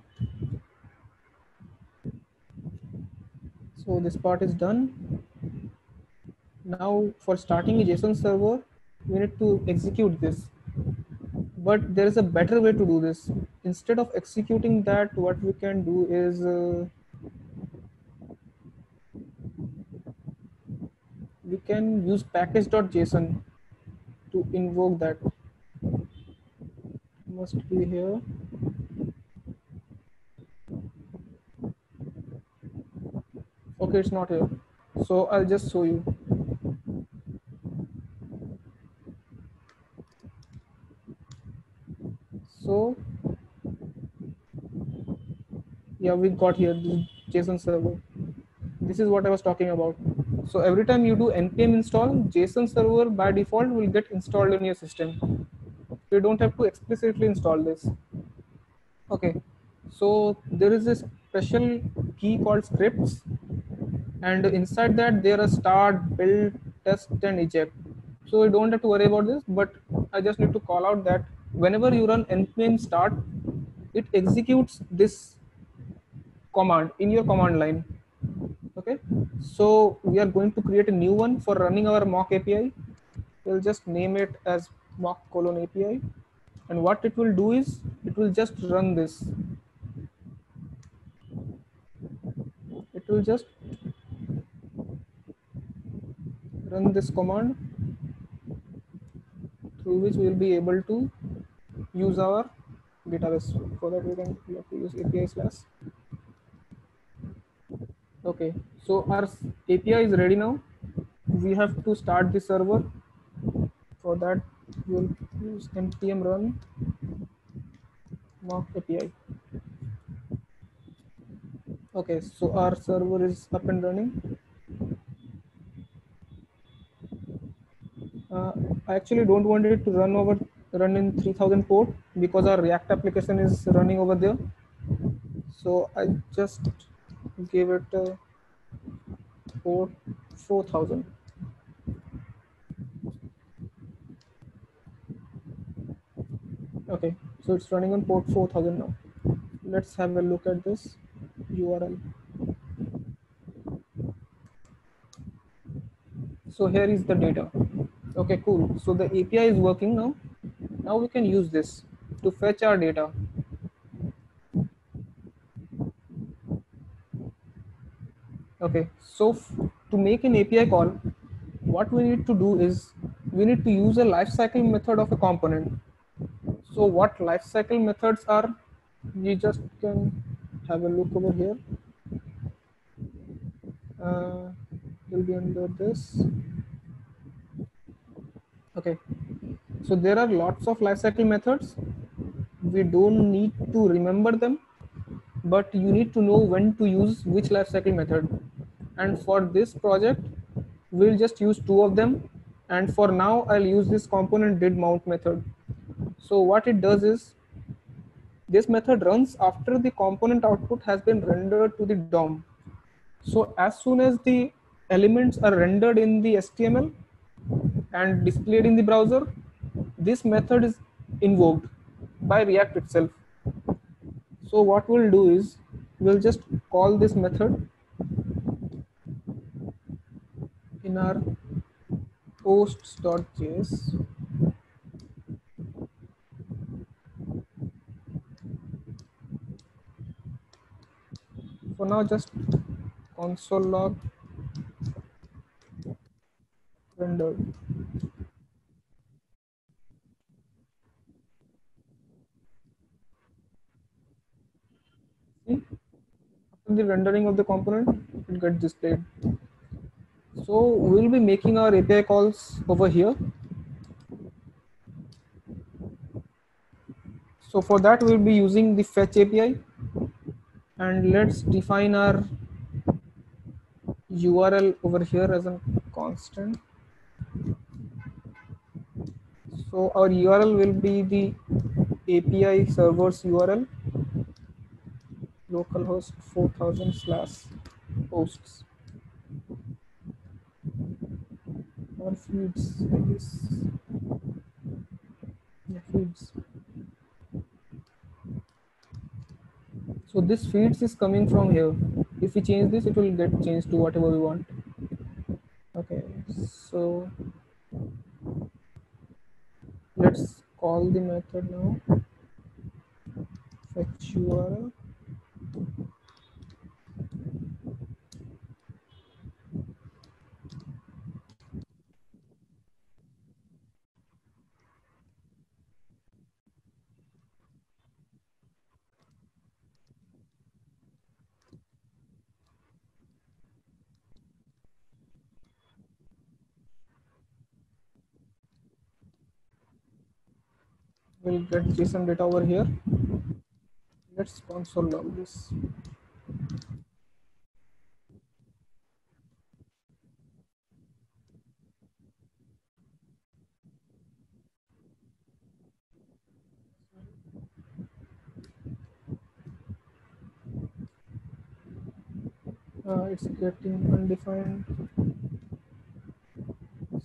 S2: So this part is done. Now for starting a JSON server, we need to execute this. But there is a better way to do this. Instead of executing that, what we can do is we can use package.json to invoke that. Must be here. Okay, it's not here. So I'll just show you. So yeah, we got here the JSON server. This is what I was talking about. So every time you do npm install, JSON server by default will get installed in your system. You don't have to explicitly install this. Okay, so there is a special key called scripts, and inside that there are start, build, test, and eject. So you don't have to worry about this, but I just need to call out that whenever you run npm start, it executes this command in your command line. Okay, so we are going to create a new one for running our mock API. We'll just name it as mock colon API, and what it will do is it will just run this. It will just run this command through which we will be able to use our database. For that we have to use API slash. Okay, so our API is ready now. We have to start the server. For that we'll use npm run mock API. Okay, so our server is up and running. I actually don't want it to run in 3000 port because our React application is running over there. So I just gave it port 4000. Okay, so it's running on port 4000 now. Let's have a look at this URL. So here is the data. Okay, cool. So the API is working now. Now we can use this to fetch our data. Okay, so to make an API call, what we need to do is we need to use a lifecycle method of a component. So what lifecycle methods are, you just can have a look over here. Will be under this. Okay, so there are lots of lifecycle methods. We don't need to remember them, but you need to know when to use which lifecycle method. And for this project, we'll just use two of them. And for now, I'll use this component did mount method. So what it does is this method runs after the component output has been rendered to the DOM. So as soon as the elements are rendered in the HTML and displayed in the browser, this method is invoked by React itself. So what we'll do is we'll just call this method in our posts.js. For now, just console log rendered. See, after the rendering of the component, it gets displayed. So we'll be making our API calls over here. So for that, we'll be using the fetch API, and let's define our URL over here as a constant. So our URL will be the API server's URL, localhost 4000/hosts. or feeds, I guess. Yeah, feeds. So this feeds is coming from here. If we change this, it will get changed to whatever we want. Okay, so let's call the method now. Fetch URL. We'll get JSON data over here. Let's console log this. It's getting undefined.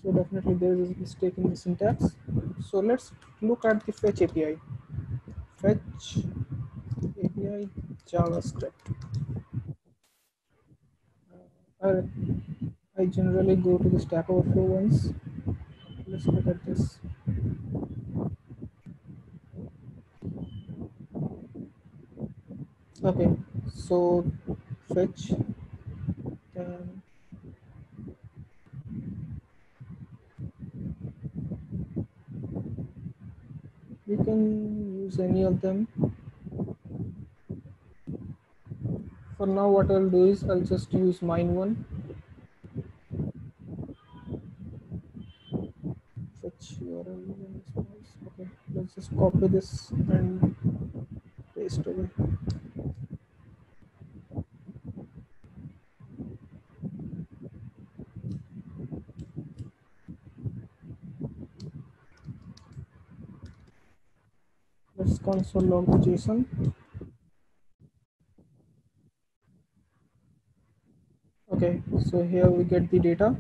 S2: So definitely there is a mistake in the syntax. So let's look at the fetch API. Fetch API JavaScript. I, I generally go to the Stack Overflow once. Let's look at this. Okay, so fetch can we can use any of them. For now, what I'll do is I'll just use mine one. Fetch URL. Okay, let's just copy this and paste over. Let's console log the JSON. Okay, so here we get the data.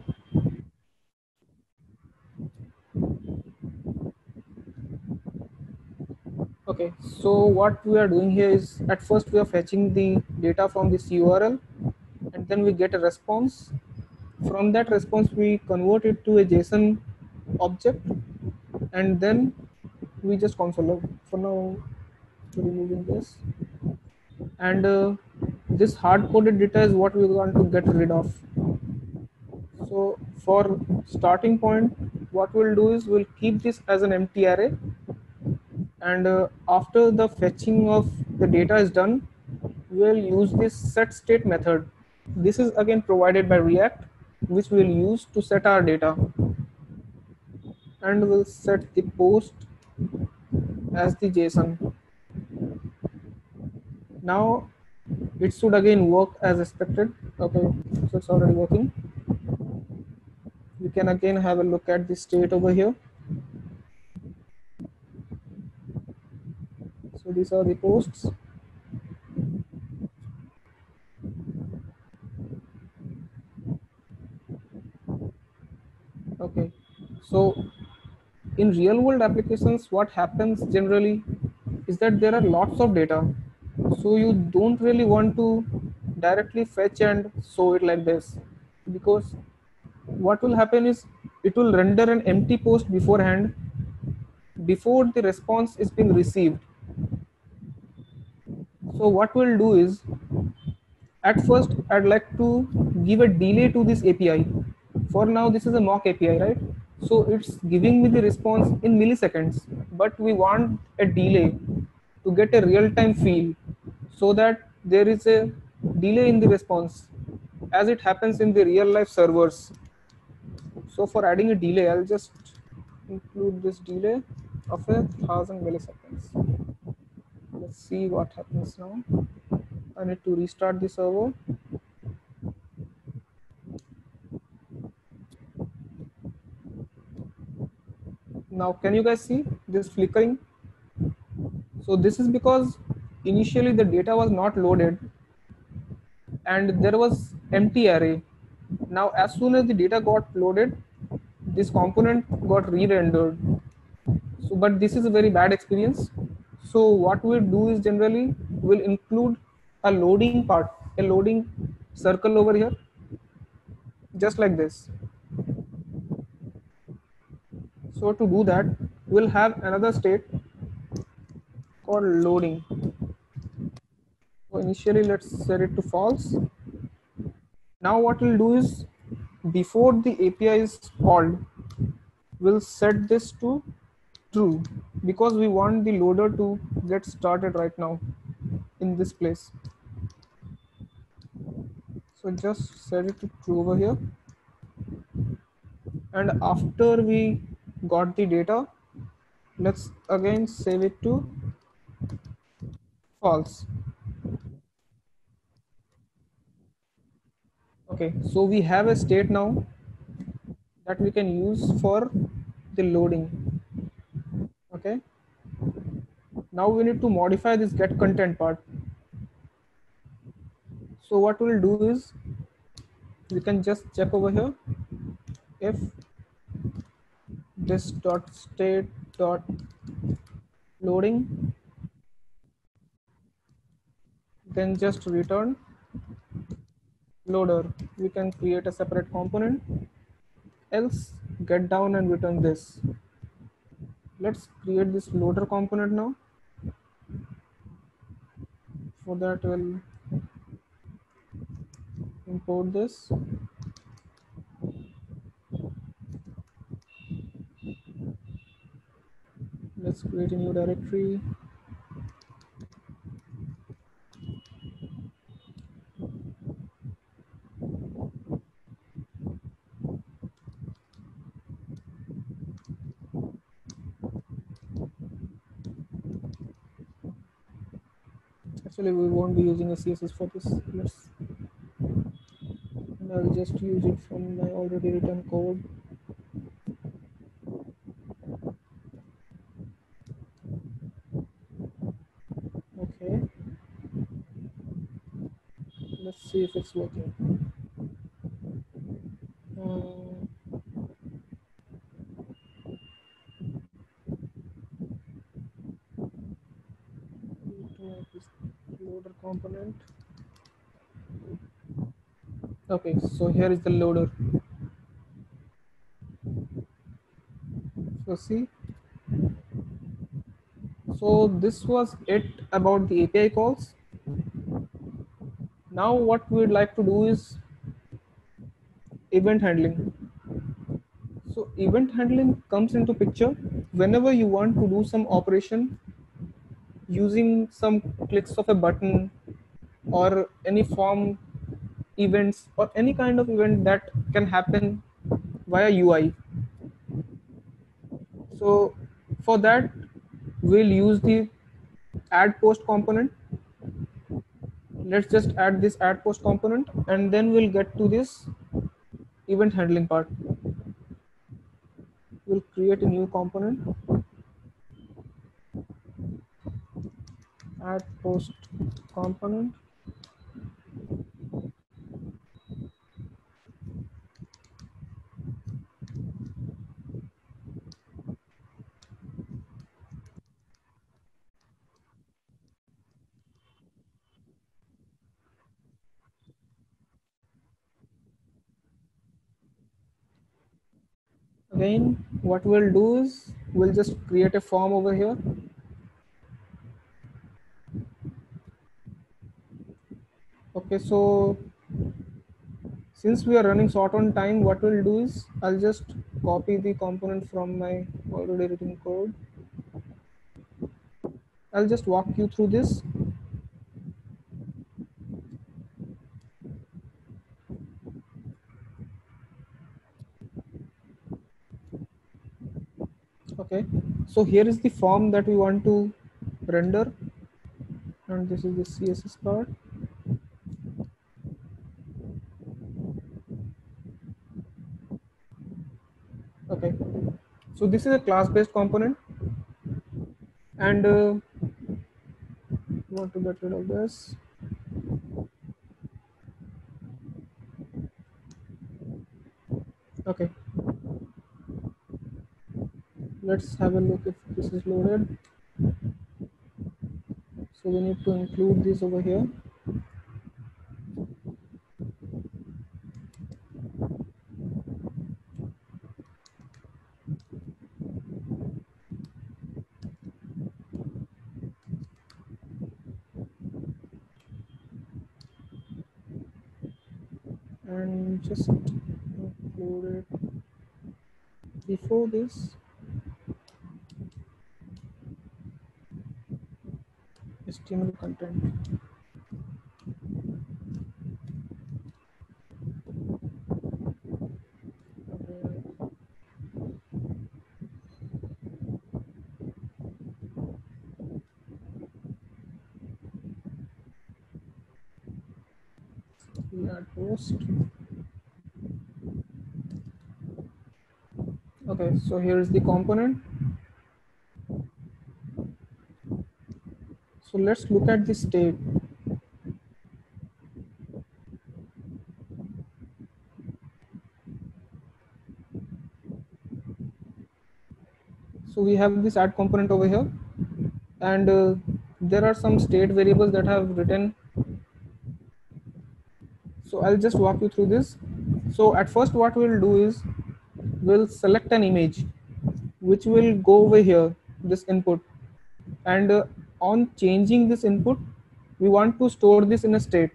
S2: Okay, so what we are doing here is at first we are fetching the data from this URL and then we get a response. From that response, we convert it to a JSON object and then we just console log. For now, removing this. And this hard coded data is what we want to get rid of. So for starting point, what we'll do is we'll keep this as an empty array, and after the fetching of the data is done, we'll use this set state method. This is again provided by React, which we'll use to set our data, and we'll set the post as the JSON. Now it should again work as expected. Okay, so it's already working. We can again have a look at the state over here. So these are the posts. Okay, so in real world applications, what happens generally is that there are lots of data. So you don't really want to directly fetch and show it like this, because what will happen is it will render an empty post beforehand before the response is being received. So what we'll do is, at first I'd like to give a delay to this API. For now this is a mock API, right? So it's giving me the response in milliseconds, but we want a delay to get a real-time feel, so that there is a delay in the response as it happens in the real life servers. So for adding a delay, I'll just include this delay of 1000 milliseconds. Let's see what happens now. I need to restart the server. Now, can you guys see this flickering? So this is because initially the data was not loaded and there was empty array. Now, as soon as the data got loaded, this component got re-rendered. So, but this is a very bad experience. So what we do is generally we'll include a loading part, a loading circle over here, just like this. So to do that, we'll have another state called loading. So initially, let's set it to false. Now what we'll do is, before the API is called, we'll set this to true, because we want the loader to get started right now in this place. So just set it to true over here. And after we got the data, let's again save it to false. Okay, so we have a state now that we can use for the loading. Okay, now we need to modify this get content part. So what we'll do is, we can just check over here if this dot state dot loading, then just return loader. We can create a separate component, else get down and return this. Let's create this loader component now. For that, we'll import this. Let's create a new directory. Actually, we won't be using a CSS for this. And I'll just use it from my already written code. Okay. Let's see if it's working. Loader component. Okay, so here is the loader. So see, so this was it about the API calls. Now what we'd like to do is event handling. So event handling comes into picture whenever you want to do some operation using some clicks of a button or any form events or any kind of event that can happen via UI. So for that, we'll use the add post component. Let's just add this add post component, and then we'll get to this event handling part. We'll create a new component, add post component. Again, what we'll do is we'll just create a form over here. Okay, so since we are running short on time, what we'll do is I'll just copy the component from my already written code. I'll just walk you through this. Okay, so here is the form that we want to render, and this is the CSS part. Okay, so this is a class-based component, and want to get rid of this. Okay, Let's have a look if this is loaded. So we need to include this over here. And just include it before this. HTML content. We add post. Okay, so here is the component. So let's look at the state. So we have this add component over here, and there are some state variables that have written. So I'll just walk you through this. So at first what we'll do is we'll select an image which will go over here, this input, and on changing this input we want to store this in a state,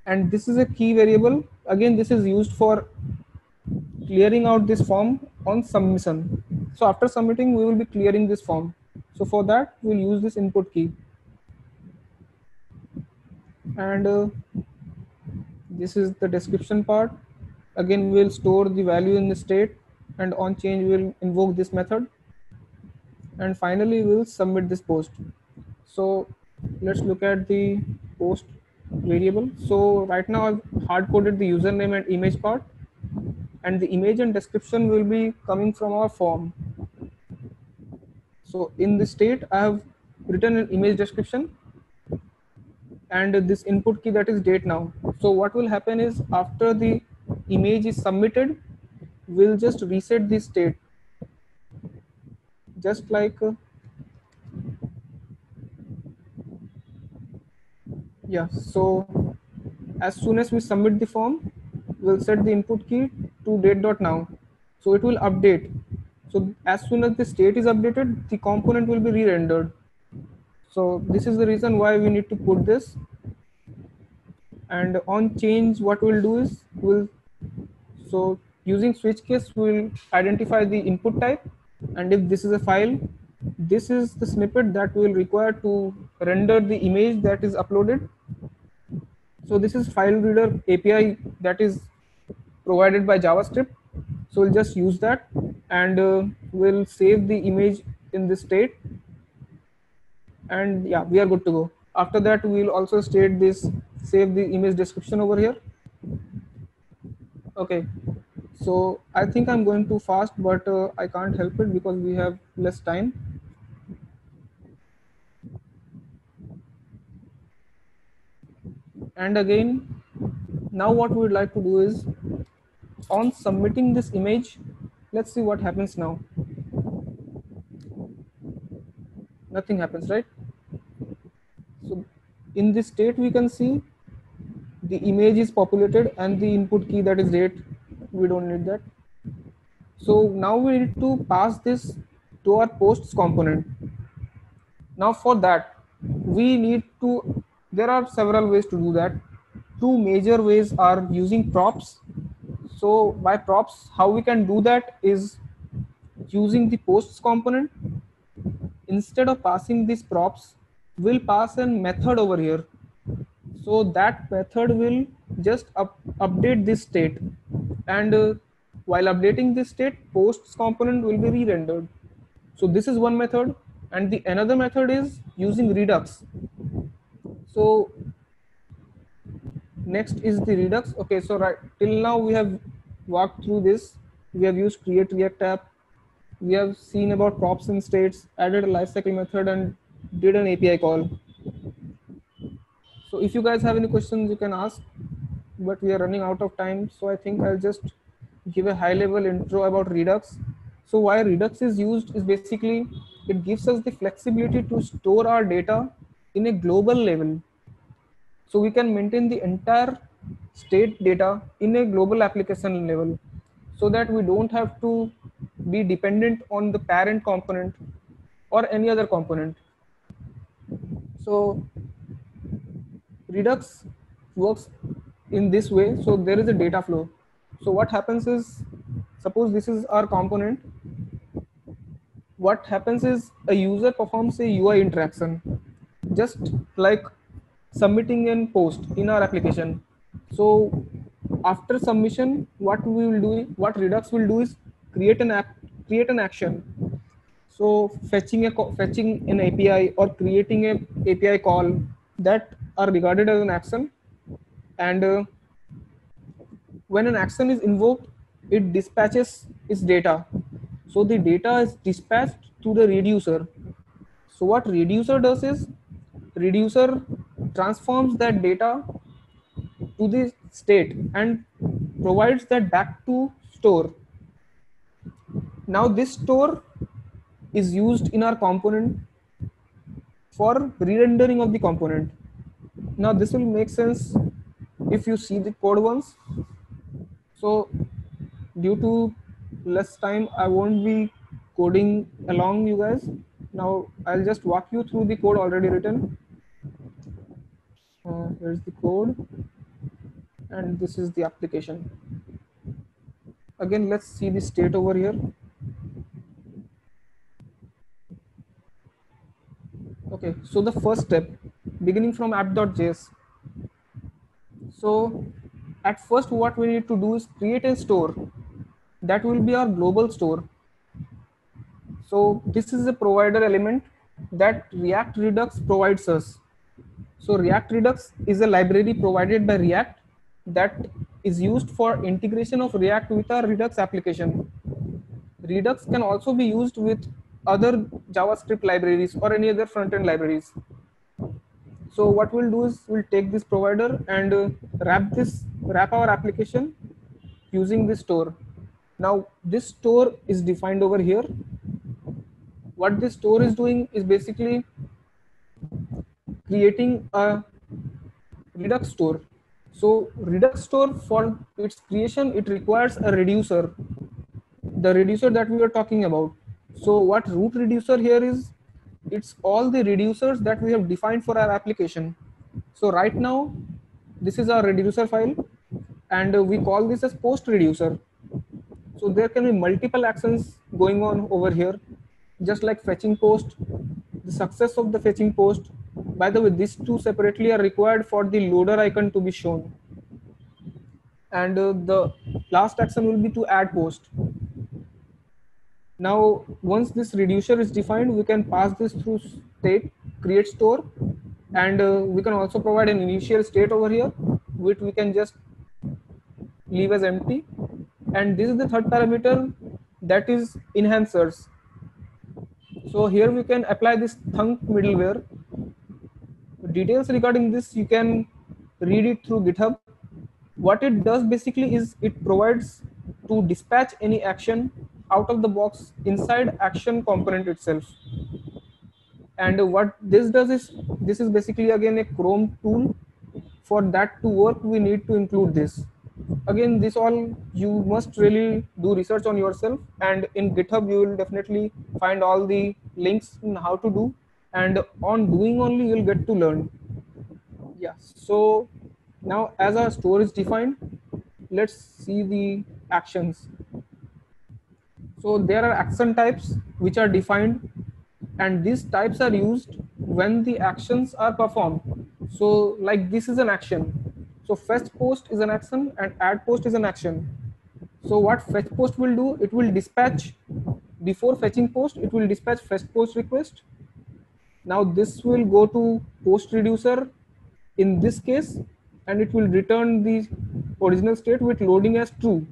S2: and this is a key variable. Again, this is used for clearing out this form on submission. So after submitting we will be clearing this form. So for that we'll use this input key, and this is the description part. Again, we'll store the value in the state, and on change we'll invoke this method, and finally we'll submit this post. So let's look at the post variable. So right now I've hard coded the username and image part, and the image and description will be coming from our form. So in the state I have written an image description and this input key, that is date now. So what will happen is after the image is submitted, we'll just reset the state, just like yeah. So as soon as we submit the form, we'll set the input key to date.now, so it will update. So as soon as the state is updated, the component will be re-rendered. So this is the reason why we need to put this. And on change, what we'll do is so using switch case, we'll identify the input type, and if this is a file, this is the snippet that we'll require to render the image that is uploaded. So this is file reader API that is provided by JavaScript. So we'll just use that, and we'll save the image in this state, and yeah, we are good to go. After that, we'll also state this, save the image description over here. Okay, so I think I'm going too fast, but I can't help it because we have less time. And again, now what we would like to do is, on submitting this image, let's see what happens now. Nothing happens, right? So in this state, we can see the image is populated and the input key, that is date, we don't need that. So now we need to pass this to our posts component. Now for that, we need to, there are several ways to do that. Two major ways are using props. So by props, how we can do that is using the posts component. Instead of passing these props, we'll pass a method over here. So that method will just update this state, and while updating this state, posts component will be re-rendered. So this is one method, and the another method is using Redux. So next is the Redux. Okay, so right till now we have walked through this. We have used create React app. We have seen about props and states, added a lifecycle method, and did an API call. So if you guys have any questions, you can ask, but we are running out of time. So I think I'll just give a high level intro about Redux. So why Redux is used is basically it gives us the flexibility to store our data in a global level. So we can maintain the entire state data in a global application level, so that we don't have to be dependent on the parent component or any other component. So Redux works in this way. So there is a data flow. So what happens is, suppose this is our component. What happens is a user performs a UI interaction, just like submitting a post in our application. So after submission, what Redux will do is create an action. So fetching an API or creating a API call that are regarded as an action, and when an action is invoked, it dispatches its data. So the data is dispatched to the reducer. So what reducer does is, reducer transforms that data to the state and provides that back to store. Now this store is used in our component for re-rendering of the component. Now this will make sense if you see the code once. So due to less time, I won't be coding along you guys. Now I'll just walk you through the code already written. Here's the code, and this is the application. Again, let's see the state over here. Okay, so the first step, beginning from app.js. So at first, what we need to do is create a store that will be our global store. So this is a provider element that React Redux provides us. So React Redux is a library provided by React that is used for integration of React with our Redux application. Redux can also be used with other JavaScript libraries or any other front-end libraries. So what we'll do is we'll take this provider and wrap our application using this store. Now this store is defined over here. What this store is doing is basically creating a Redux store. So Redux store, for its creation, it requires a reducer, the reducer that we were talking about. So what root reducer here is, it's all the reducers that we have defined for our application. So right now, this is our reducer file, and we call this as post reducer. So there can be multiple actions going on over here, just like fetching post, the success of the fetching post. By the way, these two separately are required for the loader icon to be shown. And the last action will be to add post. Now, once this reducer is defined, we can pass this through state, create store, and we can also provide an initial state over here, which we can just leave as empty. And this is the third parameter, that is enhancers. So here we can apply this Thunk middleware. Details regarding this, you can read it through GitHub. What it does basically is it provides to dispatch any action out of the box inside action component itself. And what this does is, this is basically again a Chrome tool. For that to work, we need to include this. Again, this all you must really do research on yourself, and in GitHub you will definitely find all the links in how to do, and on doing only you'll get to learn. Yeah, so now as our store is defined, let's see the actions. So there are action types which are defined, and these types are used when the actions are performed. So like this is an action. So fetch post is an action and add post is an action. So what fetch post will do, it will dispatch, before fetching post, it will dispatch fetch post request. Now this will go to post reducer in this case, and it will return the original state with loading as true.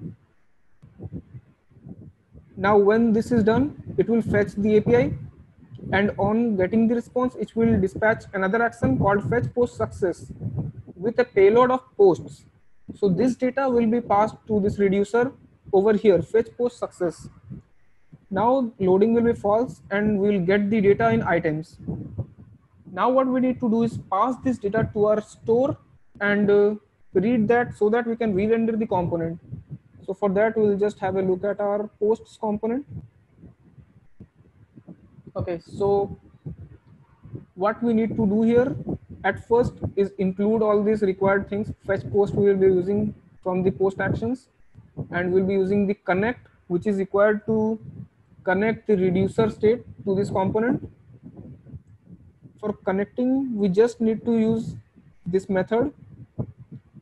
S2: Now when this is done, it will fetch the API, and on getting the response, it will dispatch another action called fetch post success with a payload of posts. So this data will be passed to this reducer over here, fetch post success. Now loading will be false and we'll get the data in items. Now what we need to do is pass this data to our store and read that so that we can re-render the component. So for that, we'll just have a look at our posts component. Okay, so what we need to do here at first is include all these required things. Fetch post we will be using from the post actions, and we'll be using the connect, which is required to connect the reducer state to this component. For connecting, we just need to use this method,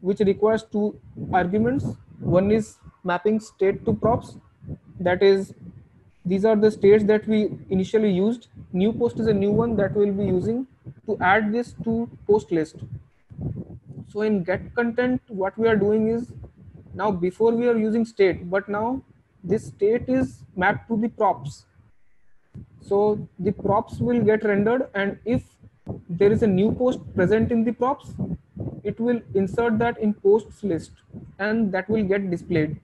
S2: which requires two arguments. One is mapping state to props, that is, these are the states that we initially used. New post is a new one that we'll be using to add this to post list. So in get content, what we are doing is, now before we are using state, but now this state is mapped to the props. So the props will get rendered, and if there is a new post present in the props, it will insert that in posts list and that will get displayed.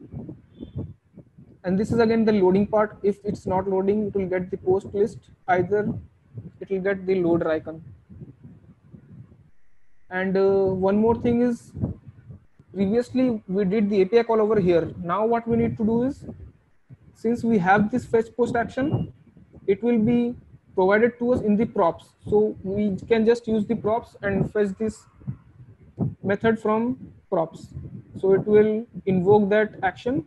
S2: And this is again the loading part. If it's not loading, it will get the post list, either it will get the loader icon. And one more thing is, previously we did the API call over here. Now what we need to do is, since we have this fetch post action, it will be provided to us in the props. So we can just use the props and fetch this method from props. So it will invoke that action,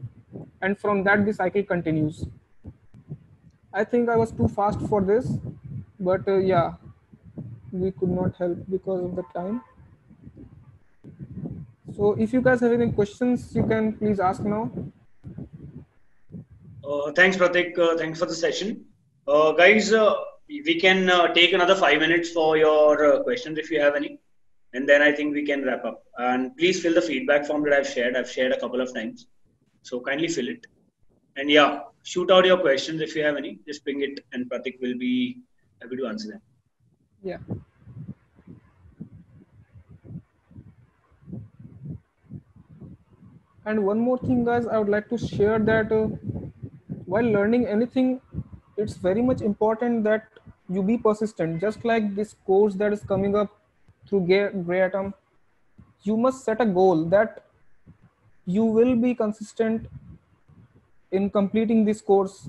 S2: and from that the cycle continues. I think I was too fast for this, but yeah, we could not help because of the time. So if you guys have any questions, you can please ask now.
S3: Thanks, Pratik. Thanks for the session. Guys, we can take another 5 minutes for your questions if you have any. And then I think we can wrap up. And please fill the feedback form that I've shared. I've shared a couple of times. So kindly fill it. And yeah, shoot out your questions if you have any. Just ping it and Pratik will be happy to answer them.
S2: Yeah. And one more thing, guys, I would like to share that while learning anything, it's very much important that you be persistent. Just like this course that is coming up through Grey Atom, you must set a goal that you will be consistent in completing this course.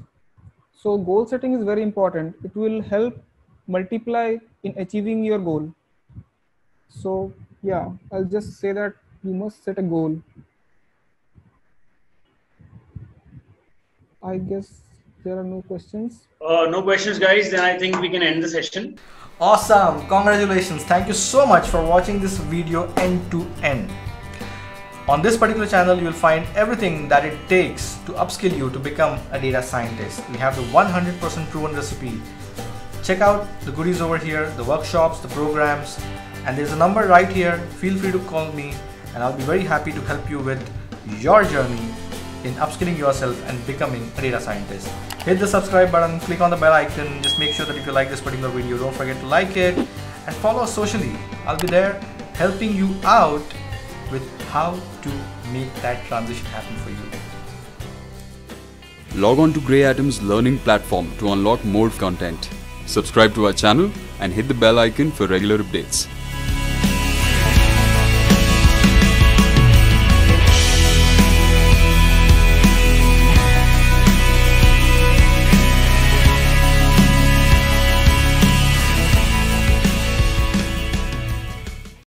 S2: So goal setting is very important. It will help multiply in achieving your goal. So yeah, I'll just say that you must set a goal. I guess there are no questions.
S3: No questions, guys. Then I think we can end the session.
S1: Awesome. Congratulations. Thank you so much for watching this video end to end. On this particular channel, you will find everything that it takes to upskill you to become a data scientist. We have the 100% proven recipe. Check out the goodies over here, the workshops, the programs, and there's a number right here. Feel free to call me and I'll be very happy to help you with your journey in upskilling yourself and becoming a data scientist. Hit the subscribe button, click on the bell icon. Just make sure that if you like this particular video, don't forget to like it and follow us socially. I'll be there helping you out with how to make that transition happen for you.
S4: Log on to Grey Atom's learning platform to unlock more content. Subscribe to our channel and hit the bell icon for regular updates.